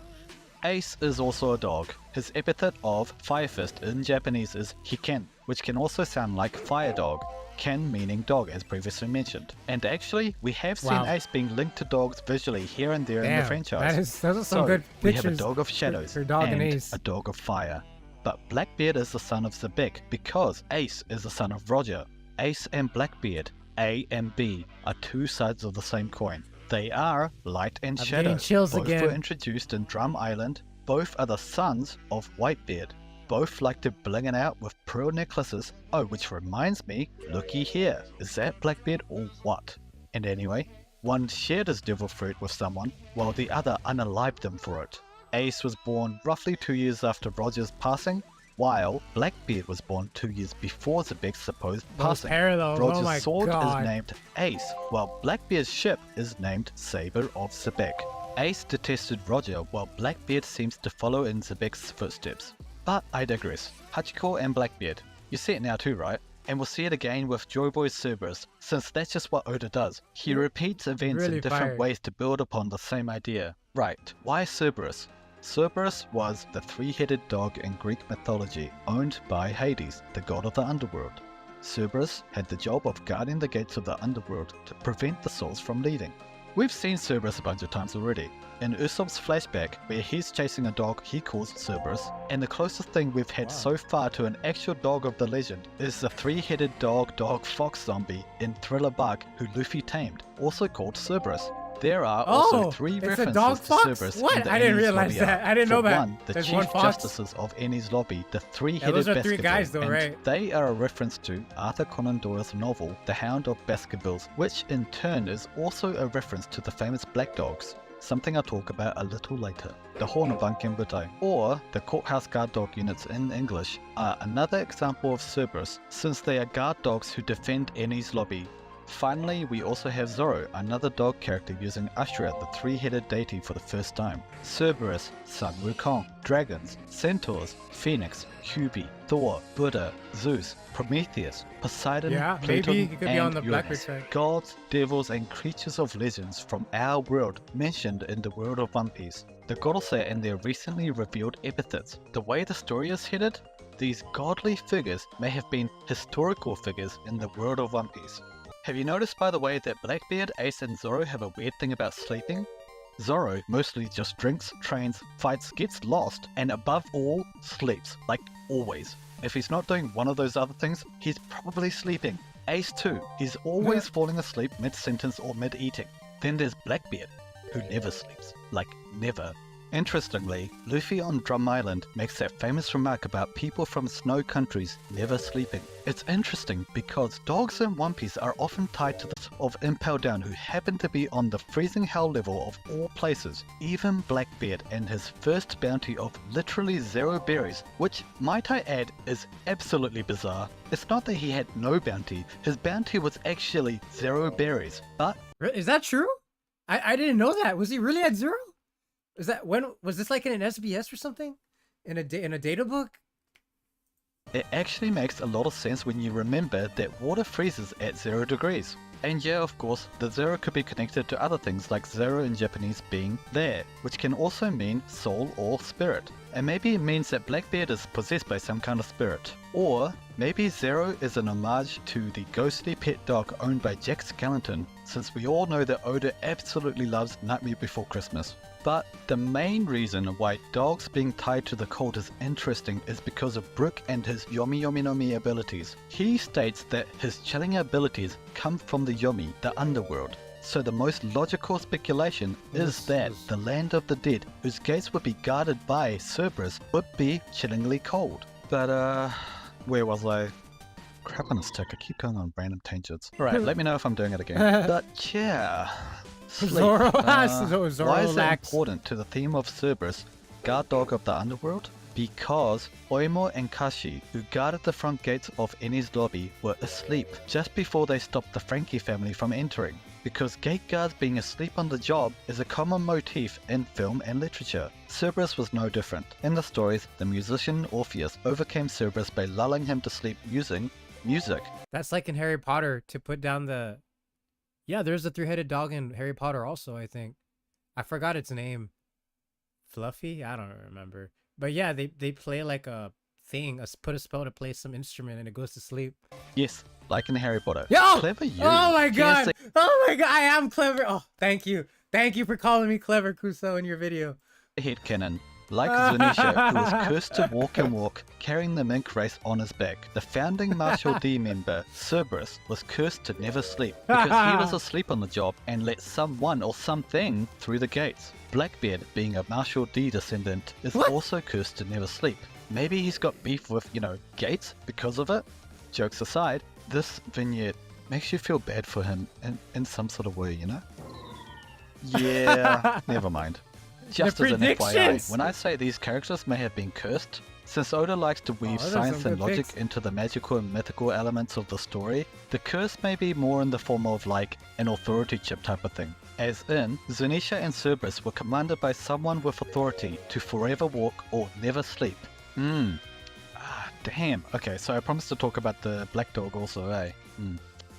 Ace is also a dog. His epithet of Fire Fist in Japanese is Hiken, which can also sound like Fire Dog. Ken meaning dog, as previously mentioned. And actually, we have seen Ace being linked to dogs visually here and there in the franchise. Those are some good pictures. We have a dog of shadows for dog and a dog of fire. But Blackbeard is the son of Zebek because Ace is the son of Roger. Ace and Blackbeard, A and B, are 2 sides of the same coin. They are light and shadow. Both were introduced in Drum Island. Both are the sons of Whitebeard. both like to bling it out with pearl necklaces. Oh, which reminds me, looky here, is that Blackbeard or what? And anyway, one shared his devil fruit with someone, while the other unalived him for it. Ace was born roughly 2 years after Roger's passing, while Blackbeard was born 2 years before Zebek's supposed passing. Parallels. Roger's Oh my sword God. is named Ace, while Blackbeard's ship is named Saber of Zebek. Ace detested Roger, while Blackbeard seems to follow in Zebek's footsteps. But I digress. Hachiko and Blackbeard. You see it now too, right? And we'll see it again with Joyboy's Cerberus, since that's just what Oda does. He repeats events Really in different fired. ways to build upon the same idea. Right, why Cerberus? Cerberus was the three-headed dog in Greek mythology, owned by Hades, the god of the underworld. Cerberus had the job of guarding the gates of the underworld to prevent the souls from leaving. We've seen Cerberus a bunch of times already. In Usopp's flashback, where he's chasing a dog he calls Cerberus, and the closest thing we've had so far to an actual dog of the legend is the three-headed dog-fox zombie in Thriller Bark who Luffy tamed, also called Cerberus. There are also three it's a references dog to fox? Cerberus What? in the I didn't Enies realize lobby that. arc. I didn't know For that. one, the There's chief one fox? justices of Enies lobby, the three-headed those are three Baskerville, guys though, and right? they are a reference to Arthur Conan Doyle's novel, The Hound of Baskervilles, which in turn is also a reference to the famous black dogs, something I'll talk about a little later. The Hornbankenbutai, or the courthouse guard dog units in English, are another example of Cerberus, since they are guard dogs who defend Enies lobby. Finally, we also have Zoro, another dog character using Ashura, the three-headed deity, for the first time. Cerberus, Sun Wukong, dragons, centaurs, Phoenix, Hubie, Thor, Buddha, Zeus, Prometheus, Poseidon, Yeah, Pluto, maybe he could be and on the Uranus. Blackbeard side. Gods, devils, and creatures of legends from our world mentioned in the world of One Piece. The Gorosei and their recently revealed epithets. The way the story is headed, these godly figures may have been historical figures in the world of One Piece. Have you noticed, by the way, that Blackbeard, Ace, and Zoro have a weird thing about sleeping? Zoro mostly just drinks, trains, fights, gets lost, and above all, sleeps, like always. If he's not doing one of those other things, he's probably sleeping. Ace too, he's always falling asleep mid-sentence or mid-eating. Then there's Blackbeard, who never sleeps, like never. Interestingly, Luffy on Drum Island makes that famous remark about people from snow countries never sleeping. It's interesting because dogs in One Piece are often tied to the of Impel Down who happen to be on the freezing hell level of all places. Even Blackbeard and his first bounty of literally 0 berries, which might I add is absolutely bizarre. It's not that he had no bounty, his bounty was actually 0 berries, but Is that true? I didn't know that. Was he really at 0? Is that when was this like in an SBS or something? In a data book? it actually makes a lot of sense when you remember that water freezes at 0 degrees. And yeah, of course, the 0 could be connected to other things like 0 in Japanese being there, which can also mean soul or spirit. And maybe it means that Blackbeard is possessed by some kind of spirit. Or maybe 0 is an homage to the ghostly pet dog owned by Jack Skellington, since we all know that Oda absolutely loves Nightmare Before Christmas. But the main reason why dogs being tied to the cult is interesting is because of Brook and his Yomi Yomi no Mi abilities. He states that his chilling abilities come from the Yomi, the underworld. So the most logical speculation is that the land of the dead, whose gates would be guarded by Cerberus, would be chillingly cold. But where was I? Crap on a stick, I keep going on random tangents. Alright, let me know if I'm doing it again. But yeah... Sleep. Zoro Why is that lacks. important to the theme of Cerberus, guard dog of the underworld? Because Oimo and Kashi, who guarded the front gates of Enies lobby, were asleep just before they stopped the Frankie family from entering. Because gate guards being asleep on the job is a common motif in film and literature. Cerberus was no different. In the stories, the musician Orpheus overcame Cerberus by lulling him to sleep using music. That's like in Harry Potter to put down the... Yeah, there's a three-headed dog in Harry Potter also, I think. I forgot its name. Fluffy? I don't remember. But yeah, they play like a thing, put a spell to play some instrument and it goes to sleep. Yes, like in Harry Potter. Yo! Clever you. Oh my god! Yes, Oh my god, I am clever! Oh, thank you. Thank you for calling me clever, Kuso, in your video. headcanon. Like Zunisha, who was cursed to walk and walk, carrying the mink race on his back. The founding Marshal D member, Cerberus, was cursed to never sleep, because he was asleep on the job and let someone or something through the gates. Blackbeard, being a Marshal D descendant, is What? also cursed to never sleep. Maybe he's got beef with, Gates because of it? Jokes aside, this vignette makes you feel bad for him in some sort of way, Yeah, never mind. Just as an FYI, when I say these characters may have been cursed, since Oda likes to weave science and logic into the magical and mythical elements of the story, the curse may be more in the form of like an authority chip type of thing. As in, Zunisha and Cerberus were commanded by someone with authority to forever walk or never sleep. Damn. Okay, so I promised to talk about the black dog also, eh?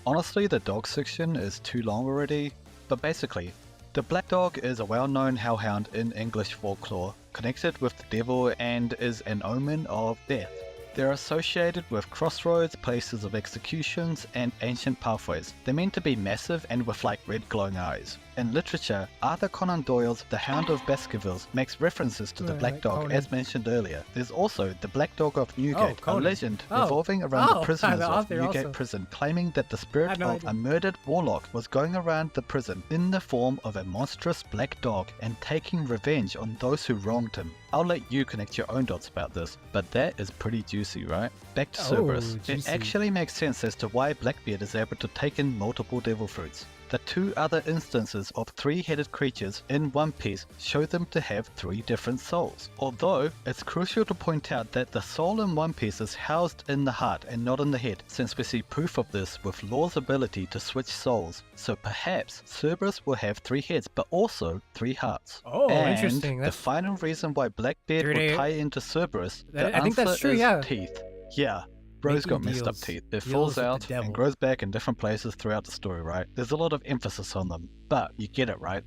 Honestly, the dog section is too long already, but basically, the black dog is a well-known hellhound in English folklore, connected with the devil and is an omen of death. They're associated with crossroads, places of executions, and ancient pathways. They're meant to be massive and with like red glowing eyes. In literature, Arthur Conan Doyle's The Hound of Baskervilles makes references to the black dog as mentioned earlier. There's also the Black Dog of Newgate, a legend revolving around the prisoners of Newgate prison, claiming that the spirit of a murdered warlock was going around the prison in the form of a monstrous black dog and taking revenge on those who wronged him. I'll let you connect your own dots about this, but that is pretty juicy, right? Back to Cerberus. It actually makes sense as to why Blackbeard is able to take in multiple devil fruits. The two other instances of three-headed creatures in One Piece show them to have three different souls. Although, it's crucial to point out that the soul in One Piece is housed in the heart and not in the head, since we see proof of this with Law's ability to switch souls. So perhaps Cerberus will have three heads, but also three hearts. Interesting. The final reason why Blackbeard would tie into Cerberus, I think that's true, is teeth. Yeah. Bro's got messed up teeth. It falls out and grows back in different places throughout the story, right? There's a lot of emphasis on them, but you get it, right?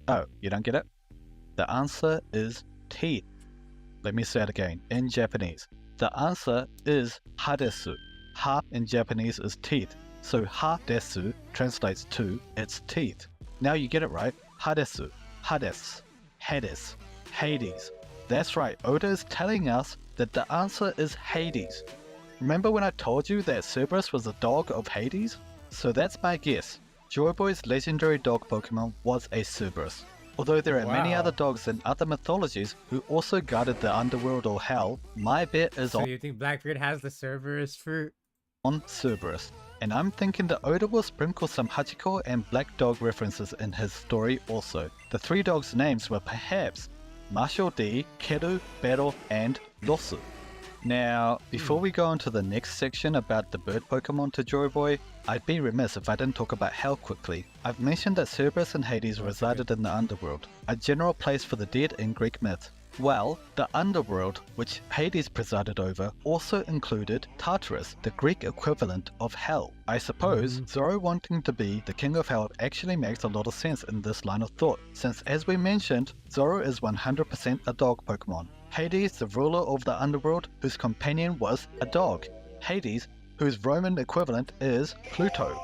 Oh, you don't get it? The answer is teeth. Let me say it again, in Japanese. The answer is hadesu. Ha in Japanese is teeth, so hadesu translates to its teeth. Now you get it, right? Hadesu, Hades, Hades, Hades. That's right, Oda is telling us that the answer is Hades. Remember when I told you that Cerberus was a dog of Hades? So that's my guess. Joy Boy's legendary dog Pokemon was a Cerberus. Although there are many other dogs in other mythologies who also guarded the underworld or hell, my bet is So you think Blackbeard has the Cerberus fruit? On Cerberus. And I'm thinking that Oda will sprinkle some Hachiko and Black Dog references in his story also. The three dogs' names were perhaps Marshall D, Keru, Battle, and Losu. Now, before we go on to the next section about the bird Pokemon to Joy Boy, I'd be remiss if I didn't talk about hell quickly. I've mentioned that Cerberus and Hades resided in the underworld, a general place for the dead in Greek myth. Well, the underworld, which Hades presided over, also included Tartarus, the Greek equivalent of hell. I suppose Zoro wanting to be the king of hell actually makes a lot of sense in this line of thought, since as we mentioned, Zoro is 100% a dog Pokemon. Hades, the ruler of the underworld, whose companion was a dog. Hades, whose Roman equivalent is Pluto.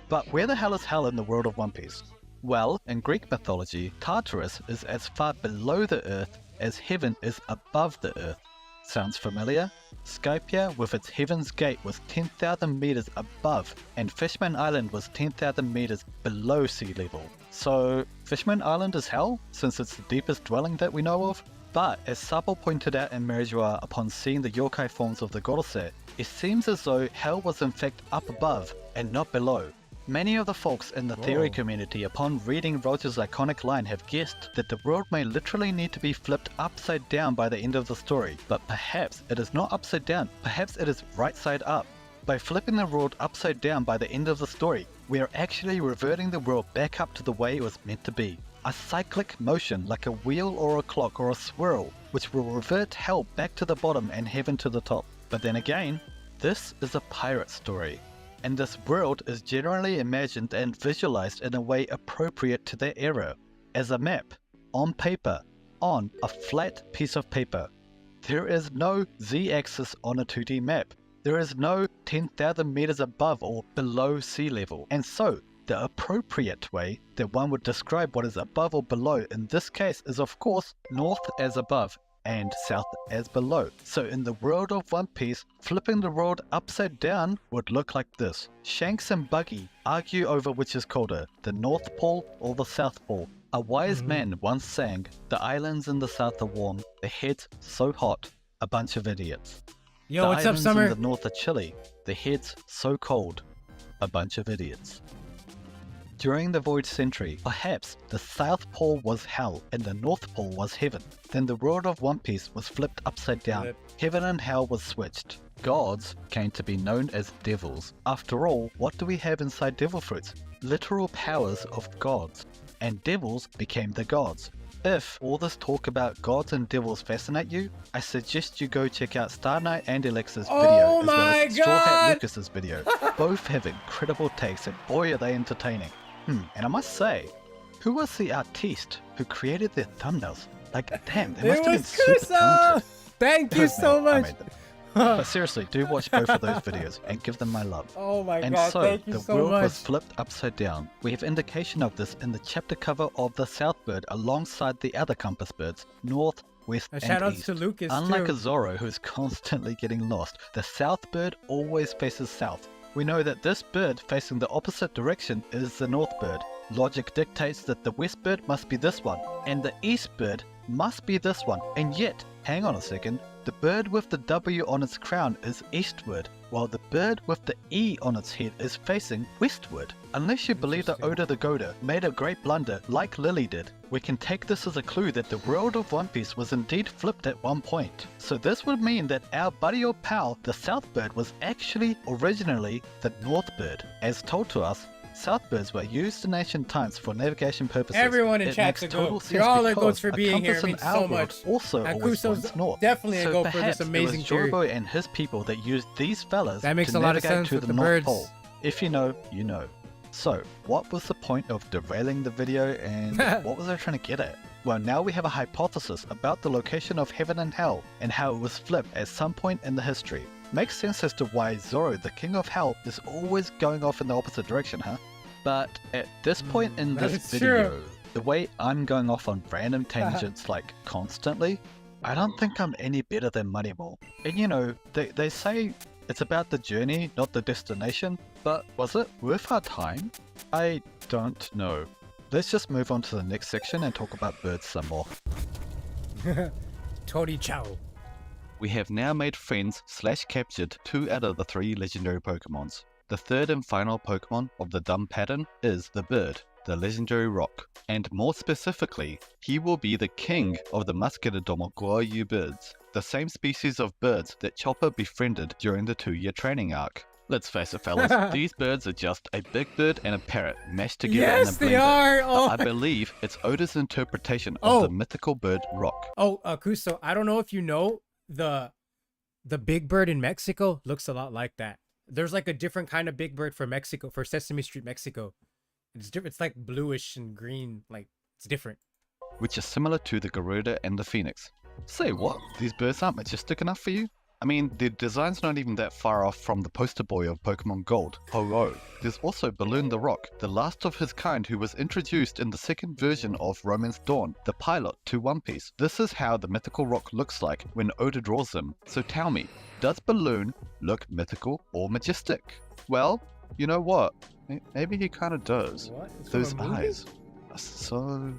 But where the hell is hell in the world of One Piece? Well, in Greek mythology, Tartarus is as far below the earth as heaven is above the earth. Sounds familiar? Skypia with its Heaven's Gate was 10,000 meters above, and Fishman Island was 10,000 meters below sea level. So, Fishman Island is hell, since it's the deepest dwelling that we know of? But, as Sabo pointed out in Merijua upon seeing the yokai forms of the Gorosei, it seems as though hell was in fact up above, and not below. Many of the folks in the theory community upon reading Roger's iconic line have guessed that the world may literally need to be flipped upside down by the end of the story, but perhaps it is not upside down, perhaps it is right side up. By flipping the world upside down by the end of the story, we are actually reverting the world back up to the way it was meant to be. A cyclic motion like a wheel or a clock or a swirl, which will revert hell back to the bottom and heaven to the top. But then again, this is a pirate story. And this world is generally imagined and visualized in a way appropriate to their era, as a map, on paper, on a flat piece of paper. There is no z-axis on a 2D map. There is no 10,000 meters above or below sea level. And so, the appropriate way that one would describe what is above or below in this case is of course north as above and south as below. So in the world of One Piece, flipping the world upside down would look like this. Shanks and Buggy argue over which is colder, the North Pole or the South Pole. A wise man once sang, "The islands in the south are warm, the heads so hot, a bunch of idiots. Yo, The what's up, islands Summer? in the north of Chile, the heads so cold, a bunch of idiots. During the Void Century, perhaps the South Pole was hell and the North Pole was heaven. Then the world of One Piece was flipped upside down. Flip. Heaven and hell was switched. Gods came to be known as devils. After all, what do we have inside devil fruits? Literal powers of gods. And devils became the gods. If all this talk about gods and devils fascinate you, I suggest you go check out Star Knight and Alexa's video Oh as well my as Straw Hat God! Lucas's video. Both have incredible takes and boy are they entertaining. And I must say, who was the artiste who created their thumbnails? Like, damn, they must It have been was super talented. Kuso! Thank you so I much. made them. But seriously, do watch both of those videos and give them my love. Oh my And god, so, thank you the so world much. was flipped upside down. We have indication of this in the chapter cover of the South Bird alongside the other compass birds, North, West, And and shout outs East. to Lucas Unlike too. a Zoro who's constantly getting lost, the South Bird always faces south. We know that this bird facing the opposite direction is the North Bird. Logic dictates that the West Bird must be this one, and the East Bird must be this one, and yet, hang on a second, the bird with the W on its crown is eastward, while the bird with the E on its head is facing westward. Unless you believe that Oda the Goda made a great blunder like Lily did, we can take this as a clue that the world of One Piece was indeed flipped at one point. So this would mean that our buddy or pal, the South Bird, was actually originally the North Bird. As told to us, South Birds were used in ancient times for navigation purposes. Everyone in It chat's makes a total goat. sense You're all a because goats for a being here. It compass in means our so world much. Also And always Kuso's points north. definitely a So goat for perhaps this amazing it was theory. Jorobo and his people that used these fellas That makes to a lot of navigate sense to with the the North birds. Pole. If you know, you know. So, what was the point of derailing the video and what was I trying to get at? Well, now we have a hypothesis about the location of heaven and hell and how it was flipped at some point in the history. Makes sense as to why Zoro, the king of hell, is always going off in the opposite direction, huh? But at this point in that this is video, true. the way I'm going off on random tangents like constantly, I don't think I'm any better than Moneyball. And you know, they say it's about the journey, not the destination, but was it worth our time? I don't know. Let's just move on to the next section and talk about birds some more. Tori Chow. We have now made friends / captured 2 out of the 3 legendary Pokemons. The third and final Pokemon of the dumb pattern is the bird, the legendary rock, and more specifically, he will be the king of the Musketedomo Goryu birds, the same species of birds that Chopper befriended during the 2-year training arc. Let's face it fellas, these birds are just a big bird and a parrot mashed together in a Yes, blender. they are. Oh, I believe it's Oda's interpretation of the mythical bird rock. Kuso, I don't know if you know, the big bird in Mexico looks a lot like that. There's like a different kind of big bird for Mexico, for Sesame Street, Mexico. It's different. It's like bluish and green. Like, it's different. Which is similar to the Garuda and the Phoenix. Say what? These birds aren't majestic enough for you? I mean, their design's not even that far off from the poster boy of Pokemon Gold, Ho-Oh. There's also Balloon the Rock, the last of his kind who was introduced in the second version of Romance Dawn, the pilot to One Piece. This is how the mythical rock looks like when Oda draws them. So tell me, does Balloon look mythical or majestic? Well, you know what? Maybe he kind of does. What? It's from Those a movie? eyes are so...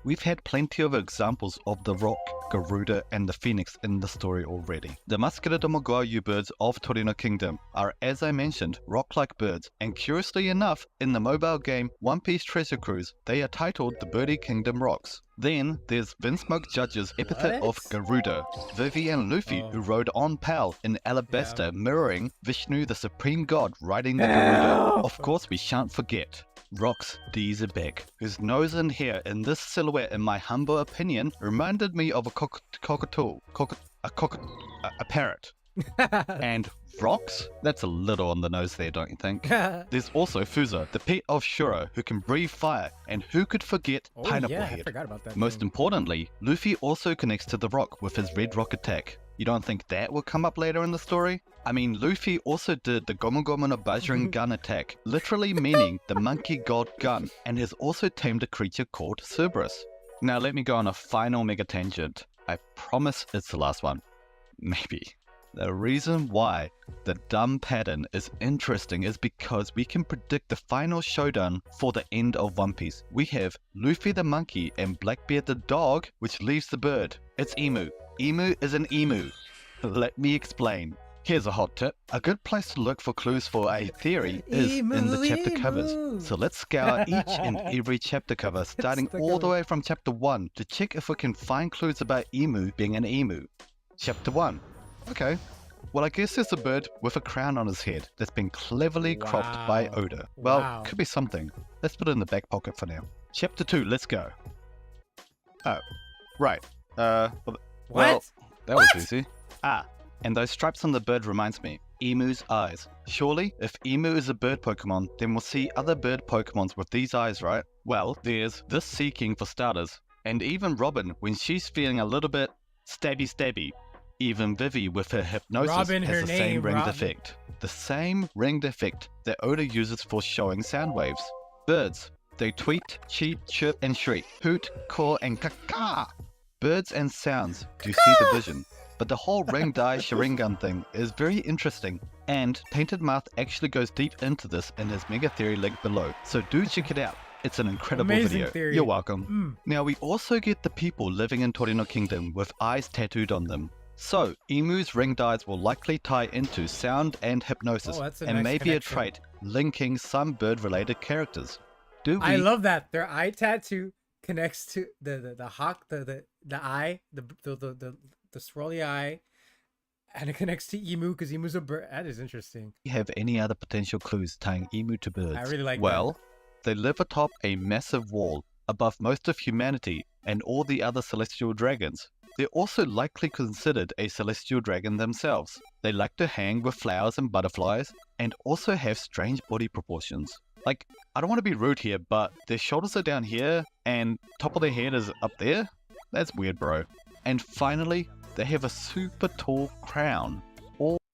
We've had plenty of examples of the rock, Garuda, and the Phoenix in the story already. The Musketedomo Goryu birds of Torino Kingdom are, as I mentioned, rock-like birds, and curiously enough, in the mobile game One Piece Treasure Cruise, they are titled the Birdie Kingdom Rocks. Then there's Vinsmoke Judge's epithet of What? Garuda, Vivi and Luffy who rode on Pal in Alabasta mirroring Vishnu the Supreme God riding the Garuda. Of course we shan't forget Rox Dizebek, whose nose and hair in this silhouette, in my humble opinion, reminded me of a cockatoo, a parrot. And Rox? That's a little on the nose there, don't you think? There's also Fuza, the pet of Shuro, who can breathe fire, and who could forget Oh Pineapple yeah, I Head? forgot about that. Most thing. importantly, Luffy also connects to the rock with his red rock attack. You don't think that will come up later in the story? I mean, Luffy also did the Gomu Gomu no Bajrin gun attack, literally meaning the monkey god gun, and has also tamed a creature called Cerberus. Now let me go on a final mega tangent. I promise it's the last one. Maybe. The reason why the dumb pattern is interesting is because we can predict the final showdown for the end of One Piece. We have Luffy the monkey and Blackbeard the dog, which leaves the bird. it's emu. Emu is an emu. Let me explain. Here's a hot tip. A good place to look for clues for a theory is in the chapter covers. So let's scour each and every chapter cover, starting all the way from chapter 1 to check if we can find clues about emu being an emu. Chapter 1. Okay. Well, I guess there's a bird with a crown on his head that's been cleverly cropped by Oda. Well, could be something. Let's put it in the back pocket for now. Chapter 2, let's go. Oh, right. Well, that was easy. And those stripes on the bird reminds me, emu's eyes. Surely, if emu is a bird Pokemon, then we'll see other bird Pokemons with these eyes, right? Well, there's this Sea King for starters, and even Robin when she's feeling a little bit stabby. Even Vivi with her hypnosis has the same ringed effect. The same ringed effect that Oda uses for showing sound waves. Birds, they tweet, cheep, chirp, and shriek, hoot, caw, and caw. Birds and sounds, do you see the vision? But the whole ring dye Sharingan thing is very interesting, and Painted Mouth actually goes deep into this in his mega theory link below, so do check it out. It's an incredible video. Theory. You're welcome. Now we also get the people living in Torino Kingdom with eyes tattooed on them. So, emu's ring dyes will likely tie into sound and hypnosis, and nice maybe connection. a trait linking some bird-related characters. Do we? I love that their eye tattoo connects to the hawk, the eye, the swirly eye, and it connects to emu because emu's a bird. That is interesting. Have any other potential clues tying emu to birds? I really like Well, they live atop a massive wall above most of humanity and all the other celestial dragons. They're also likely considered a celestial dragon themselves. They like to hang with flowers and butterflies, and also have strange body proportions. Like, I don't want to be rude here, but their shoulders are down here, and top of their head is up there? That's weird, bro. And finally, they have a super tall crown.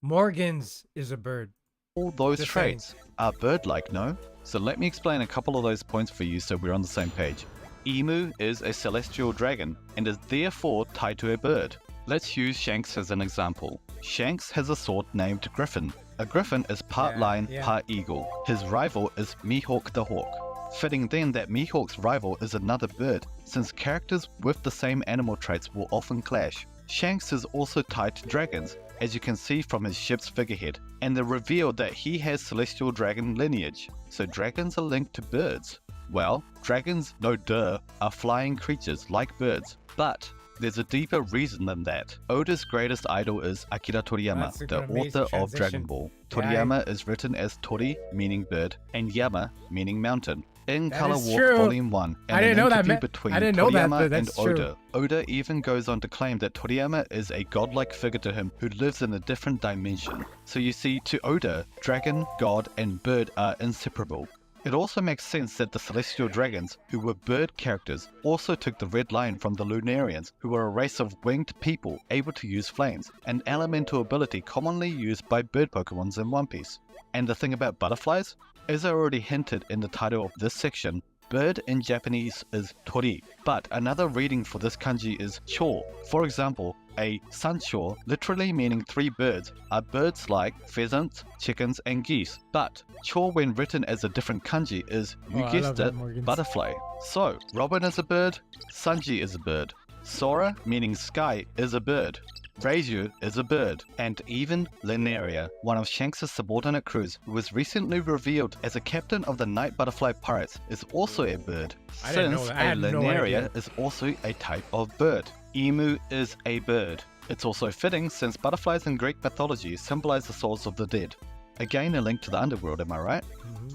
Morgans is a bird. All those Just traits are bird-like, no? So let me explain a couple of those points for you so we're on the same page. Emu is a celestial dragon and is therefore tied to a bird. Let's use Shanks as an example. Shanks has a sword named Griffin. A griffin is part lion, part eagle. His rival is Mihawk the Hawk. Fitting then that Mihawk's rival is another bird, since characters with the same animal traits will often clash. Shanks is also tied to dragons, as you can see from his ship's figurehead, and the reveal that he has celestial dragon lineage, so dragons are linked to birds. Well, dragons, no duh, are flying creatures like birds, but there's a deeper reason than that. Oda's greatest idol is Akira Toriyama, the author of Dragon Ball. Toriyama is written as Tori, meaning bird, and Yama, meaning mountain. In Color Walk Volume 1, and an interview between Toriyama and Oda. Oda even goes on to claim that Toriyama is a godlike figure to him who lives in a different dimension. So you see, to Oda, dragon, god, and bird are inseparable. It also makes sense that the Celestial Dragons, who were bird characters, also took the red line from the Lunarians, who were a race of winged people able to use flames, an elemental ability commonly used by bird Pokemons in One Piece. And the thing about butterflies? As I already hinted in the title of this section, bird in Japanese is tori, but another reading for this kanji is cho. For example, a sancho, literally meaning three birds, are birds like pheasants, chickens, and geese. But cho, when written as a different kanji, is, you guessed it, butterfly. So, Robin is a bird, Sanji is a bird, Sora, meaning sky, is a bird, Reiju is a bird, and even Linearia, one of Shanks' subordinate crews, who was recently revealed as a captain of the Night Butterfly Pirates, is also a bird, since a Linearia is also a type of bird. Emu is a bird. It's also fitting since butterflies in Greek mythology symbolize the souls of the dead. Again, a link to the underworld, am I right?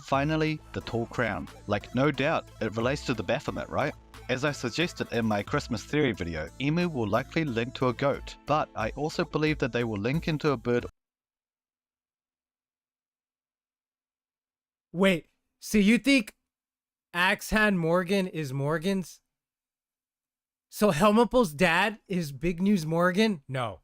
Finally, the tall crown. Like, no doubt, it relates to the Baphomet, right? As I suggested in my Christmas theory video, emu will likely link to a goat, but I also believe that they will link into a bird. Wait, so you think Axe Hand Morgan is Morgan's? So Helmuple's dad is Big News Morgan? No.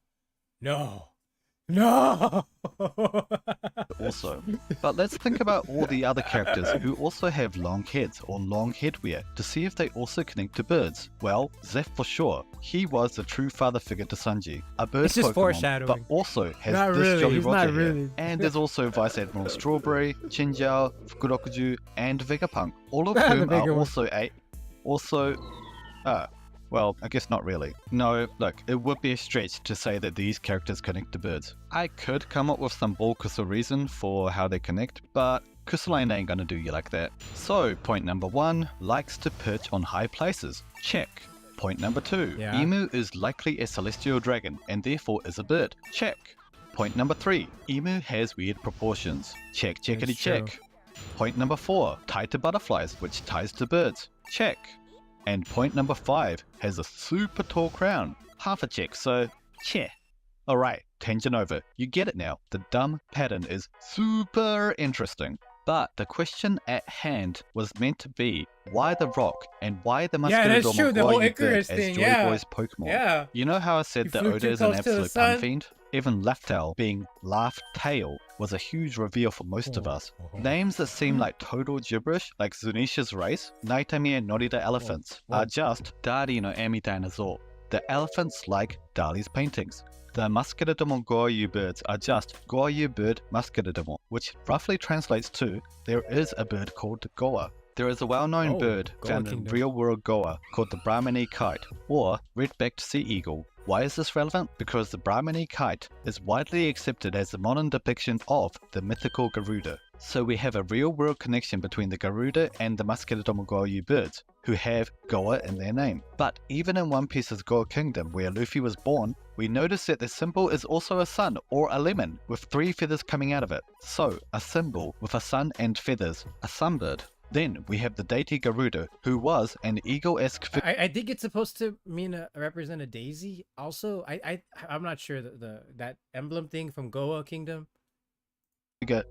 Also, but let's think about all the other characters who also have long heads or long headwear to see if they also connect to birds. Well, Zeph for sure. He was the true father figure to Sanji, a bird it's just Pokemon, foreshadowing. but also has Not this really, Jolly he's Roger not hair. really. And there's also Vice Admiral Strawberry, Chinjiao, Fukurokuju, and Vegapunk, all of whom are Well, I guess not really. No, look, it would be a stretch to say that these characters connect to birds. I could come up with some bullkusa reason for how they connect, but Kusoland ain't gonna do you like that. So, point number 1, likes to perch on high places. Check. Point number 2, Yeah. Emu is likely a celestial dragon and therefore is a bird. Check. Point number 3, Emu has weird proportions. Check, checkity That's true. check. Point number 4, tied to butterflies, which ties to birds. Check. And point number 5, has a super tall crown. Half a check, so cheh. Alright, tangent over. You get it now. The dumb pattern is super interesting. But the question at hand was meant to be, why the rock and why the Yeah, that's true, the whole Musketeer bird Icarus as thing, Joy yeah. Boy's Pokemon? Yeah. You know how I He said that flew Oda too is an close to the absolute pun sun. fiend? Even Laugh-Tail being Laugh-Tail was a huge reveal for most of us. Names that seem like total gibberish, like Zunisha's race, Naitami and Norida elephants, are just Dari no Amitai Nazo. The elephants like Dali's paintings. The Musketeer Goryu birds are just Goryu bird Musketeer, which roughly translates to, there is a bird called Goa. There is a well-known Oh, bird Goa found in Kingdom. real-world Goa called the Brahmini kite, or red-backed sea eagle. Why is this relevant? Because the Brahmini kite is widely accepted as the modern depiction of the mythical Garuda. So we have a real-world connection between the Garuda and the Musketeer Goryu birds, who have Goa in their name. But even in One Piece's Goa Kingdom, where Luffy was born, we notice that the symbol is also a sun, or a lemon, with 3 feathers coming out of it. So, a symbol with a sun and feathers, a sunbird. Then we have the deity Garuda, who was an eagle-esque figure I think it's supposed to mean represent a daisy. Also, I'm not sure that emblem thing from Goa Kingdom.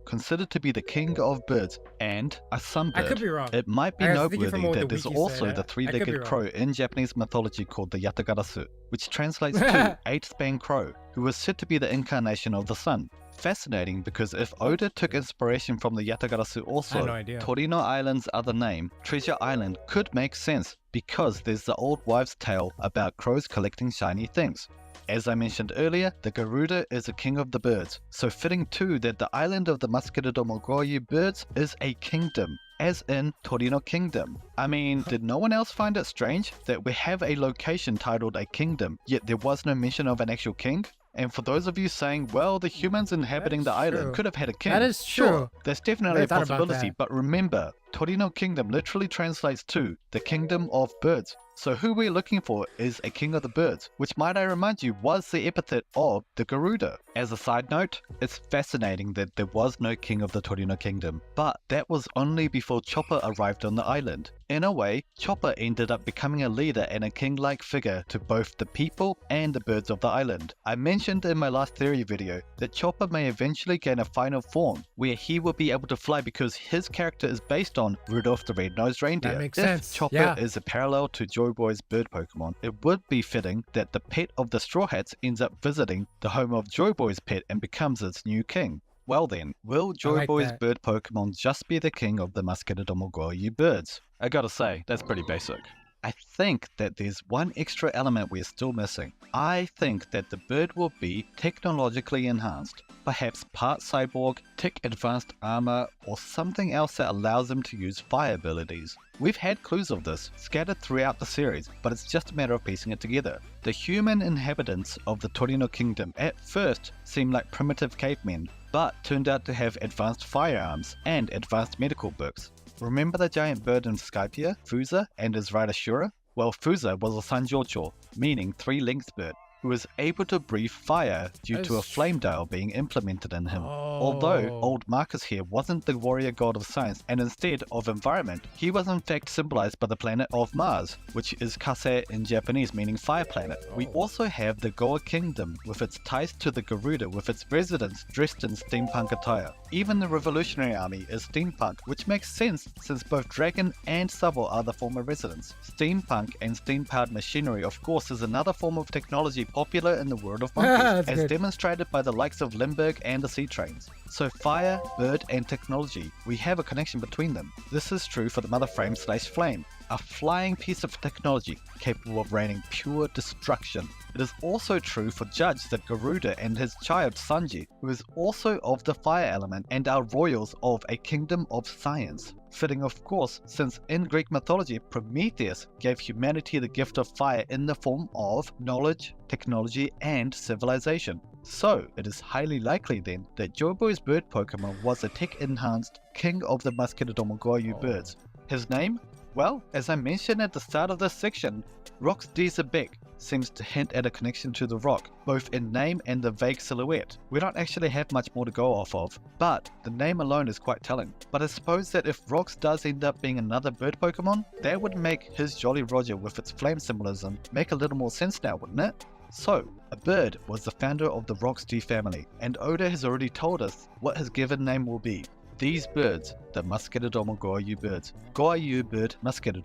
considered to be the king of birds and a sunbird. I could be wrong. It might be I was thinking from noteworthy what that the there's wiki also said. the I could be three-legged wrong. crow in Japanese mythology called the Yatagarasu, which translates to eight-span crow, who was said to be the incarnation of the sun. Fascinating, because if Oda took inspiration from the Yatagarasu also, I had no idea. Torino Island's other name, Treasure Island, could make sense because there's the old wives' tale about crows collecting shiny things. As I mentioned earlier, the Garuda is a king of the birds, so fitting too that the island of the Musketeer Goryu birds is a kingdom, as in Torino Kingdom. I mean, did no one else find it strange that we have a location titled a kingdom, yet there was no mention of an actual king? And for those of you saying, well, the humans inhabiting the That's island true. could have had a king. That is Sure, true. that's definitely Never a thought about possibility, that. but remember, Torino Kingdom literally translates to the kingdom of birds. So who we're looking for is a king of the birds, which might I remind you was the epithet of the Garuda. As a side note, it's fascinating that there was no king of the Torino Kingdom, but that was only before Chopper arrived on the island. In a way, Chopper ended up becoming a leader and a king-like figure to both the people and the birds of the island. I mentioned in my last theory video that Chopper may eventually gain a final form where he will be able to fly because his character is based on Rudolph the Red-Nosed Reindeer. That makes If sense. Chopper Yeah. is a parallel to Joy Boy's bird Pokemon, it would be fitting that the pet of the Straw Hats ends up visiting the home of Joy Boy's pet and becomes its new king. Well then, will Joy like Boy's that. bird Pokemon just be the king of the Musketeer Goryu birds? I gotta say, that's pretty basic. I think that there's one extra element we're still missing. I think that the bird will be technologically enhanced. Perhaps part cyborg, tech advanced armor, or something else that allows them to use fire abilities. We've had clues of this scattered throughout the series, but it's just a matter of piecing it together. The human inhabitants of the Torino Kingdom at first seemed like primitive cavemen, but turned out to have advanced firearms and advanced medical books. Remember the giant bird in Skypiea, Fusa, and his rider Shura? Well, Fusa was a Sanjocho, meaning three-length bird, who was able to breathe fire due to a That's- flame dial being implemented in him. Although Oh. old Marcus here wasn't the warrior god of science and instead of environment, he was in fact symbolized by the planet of Mars, which is Kase in Japanese meaning fire planet. We Oh. also have the Goa Kingdom with its ties to the Garuda with its residents dressed in steampunk attire. Even the Revolutionary Army is steampunk, which makes sense since both Dragon and Sabo are the former residents. Steampunk and steam-powered machinery of course is another form of technology popular in the world of One Piece, That's as good. demonstrated by the likes of Limburg and the sea trains. So fire, bird and technology, we have a connection between them. This is true for the mother frame/flame. a flying piece of technology capable of raining pure destruction. It is also true for Judge the Garuda and his child Sanji, who is also of the fire element and are royals of a kingdom of science. Fitting of course, since in Greek mythology, Prometheus gave humanity the gift of fire in the form of knowledge, technology, and civilization. So, it is highly likely then that Joy Boy's bird Pokemon was a tech-enhanced king of the Musketeer Goyu birds. His name? Well, as I mentioned at the start of this section, Rock's Dizabek seems to hint at a connection to the rock, both in name and the vague silhouette. We don't actually have much more to go off of, but the name alone is quite telling. But I suppose that if Rocks does end up being another bird Pokemon, that would make his Jolly Roger with its flame symbolism make a little more sense now, wouldn't it? So, a bird was the founder of the Rock's family, and Oda has already told us what his given name will be. These birds, the Musketeer Goyu birds, Goyu bird Musketeer.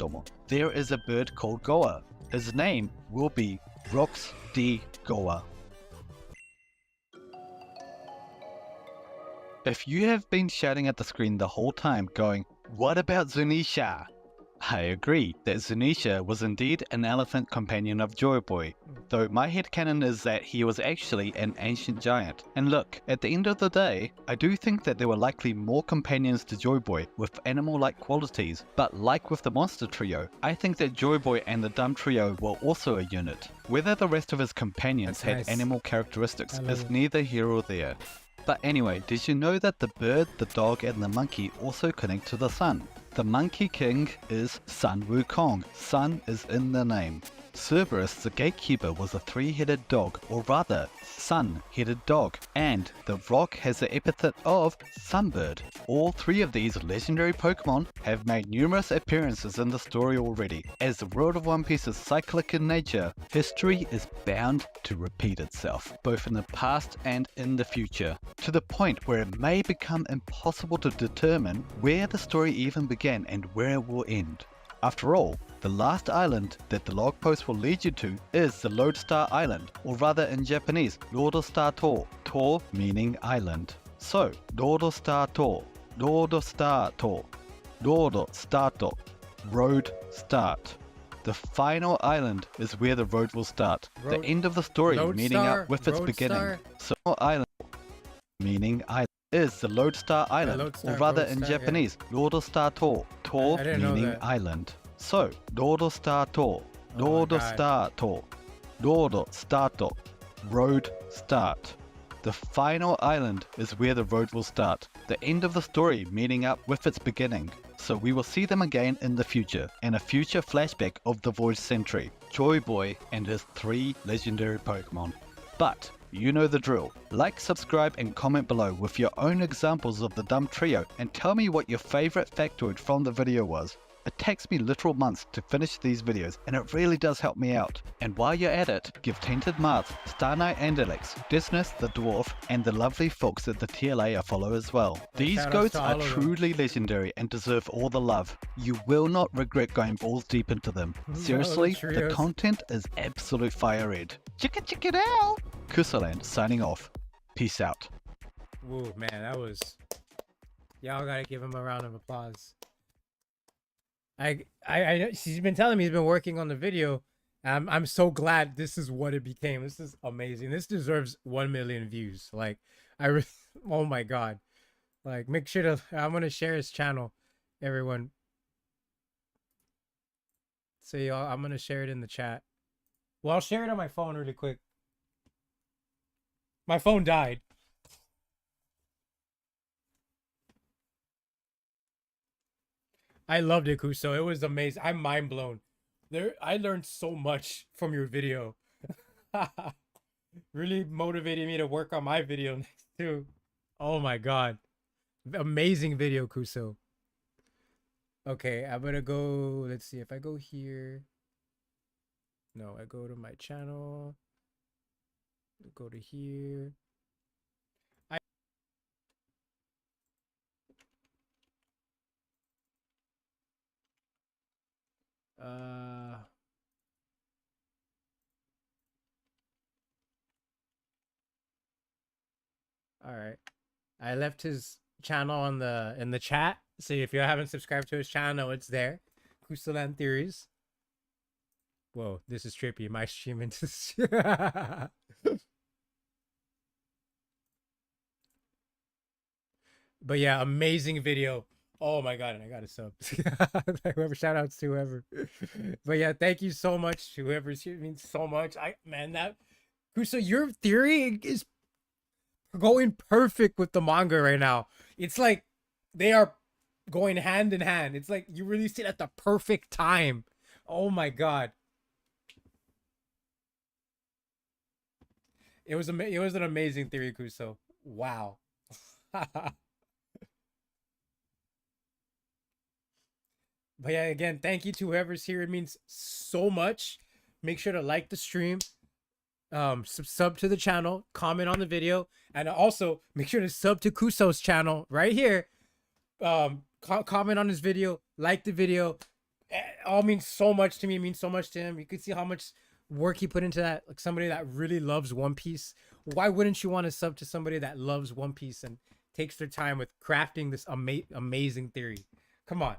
There is a bird called Goa. His name will be Rox D. Goa. If you have been shouting at the screen the whole time going, "What about Zunisha?" I agree that Zunisha was indeed an elephant companion of Joy Boy, though my headcanon is that he was actually an ancient giant. And look, at the end of the day, I do think that there were likely more companions to Joy Boy with animal-like qualities, but like with the monster trio, I think that Joy Boy and the dumb trio were also a unit. Whether the rest of his companions had nice. animal characteristics is it. neither here or there. But anyway, did you know that the bird, the dog, and the monkey also connect to the sun? The Monkey King is Sun Wukong. Sun is in the name. Cerberus, the gatekeeper, was a three-headed dog, or rather, sun-headed dog, and the rock has the epithet of Sunbird. All three of these legendary Pokemon have made numerous appearances in the story already. As the world of One Piece is cyclic in nature, history is bound to repeat itself, both in the past and in the future, to the point where it may become impossible to determine where the story even began and where it will end. After all, the last island that the log post will lead you to is the Lodestar Island, or rather in Japanese, Lodestar To, To meaning island. So, Lodestar To, Lodestar To, Lodestar To, road start. The final island is where the road will start. The end of the story meeting up with its beginning. So, island meaning island is the Lodestar Island, or rather in Japanese, Lodestar To, To meaning island. So, Lodestar To, Lodestar To, Lodestar To, road start. The final island is where the road will start. The end of the story meeting up with its beginning. So we will see them again in the future, in a future flashback of the Void Century, Joy Boy and his 3 legendary Pokemon. But you know the drill. Like, subscribe, and comment below with your own examples of the dumb trio and tell me what your favorite factoid from the video was. It takes me literal months to finish these videos and it really does help me out. And while you're at it, give Tainted Mars, Star Knight and Alex, Disnus the Dwarf, and the lovely folks at the TLA a follow as well. These goats are truly legendary and deserve all the love. You will not regret going balls deep into them. Seriously, the content is absolute fire red. Check it out! Kusoland signing off. Peace out. Whoa, man, that was... Y'all gotta give him a round of applause. I know she's been telling me he's been working on the video. I'm so glad this is what it became. This is amazing. This deserves 1 million views. Like, oh my god. Like, make sure to, I'm gonna share his channel, everyone. So y'all, I'm gonna share it in the chat. Well, I'll share it on my phone really quick. My phone died. I loved it, Kuso. It was amazing. I'm mind blown. I learned so much from your video. Really motivated me to work on my video next too. Oh my god. Amazing video, Kuso. Okay, I'm gonna go, let's see if I go here. No, I go to my channel. Go to here. All right. I left his channel in the chat. So if you haven't subscribed to his channel, it's there. Kusoland theories. Whoa, this is trippy. My stream into But yeah, amazing video. Oh my god, and I got a sub. Whoever, shout outs to whoever. But yeah, thank you so much. Whoever's here means so much. That Kuso, your theory is going perfect with the manga right now. It's like they are going hand in hand. It's like you released it at the perfect time. Oh my god. It was an amazing theory, Kuso. Wow. But yeah, again, thank you to whoever's here. It means so much. Make sure to like the stream, sub to the channel, comment on the video, and also make sure to sub to Kuso's channel right here. Comment on his video, like the video. All means so much to me. It means so much to him. You can see how much work he put into that. Like somebody that really loves One Piece. Why wouldn't you want to sub to somebody that loves One Piece and takes their time with crafting this amazing theory? Come on.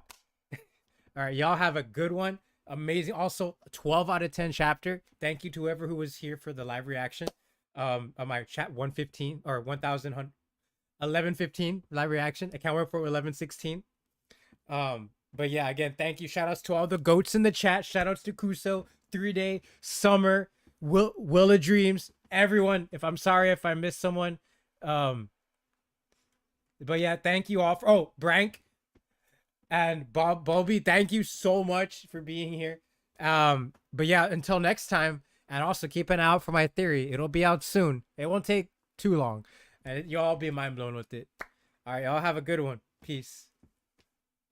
All right, y'all have a good one. Amazing. Also, 12 out of 10 chapter. Thank you to whoever who was here for the live reaction. On my chat 115 or 1115 live reaction. I can't wait for 1116. But yeah, again, thank you. Shout outs to all the goats in the chat. Shout outs to Kuso, 3-Day, Summer, Will of Dreams, everyone. If I'm sorry if I missed someone. But yeah, thank you all for Brank. And Bobby, thank you so much for being here. But yeah, until next time, and also keep an eye out for my theory. It'll be out soon. It won't take too long, and y'all be mind blown with it. All right, y'all have a good one. Peace.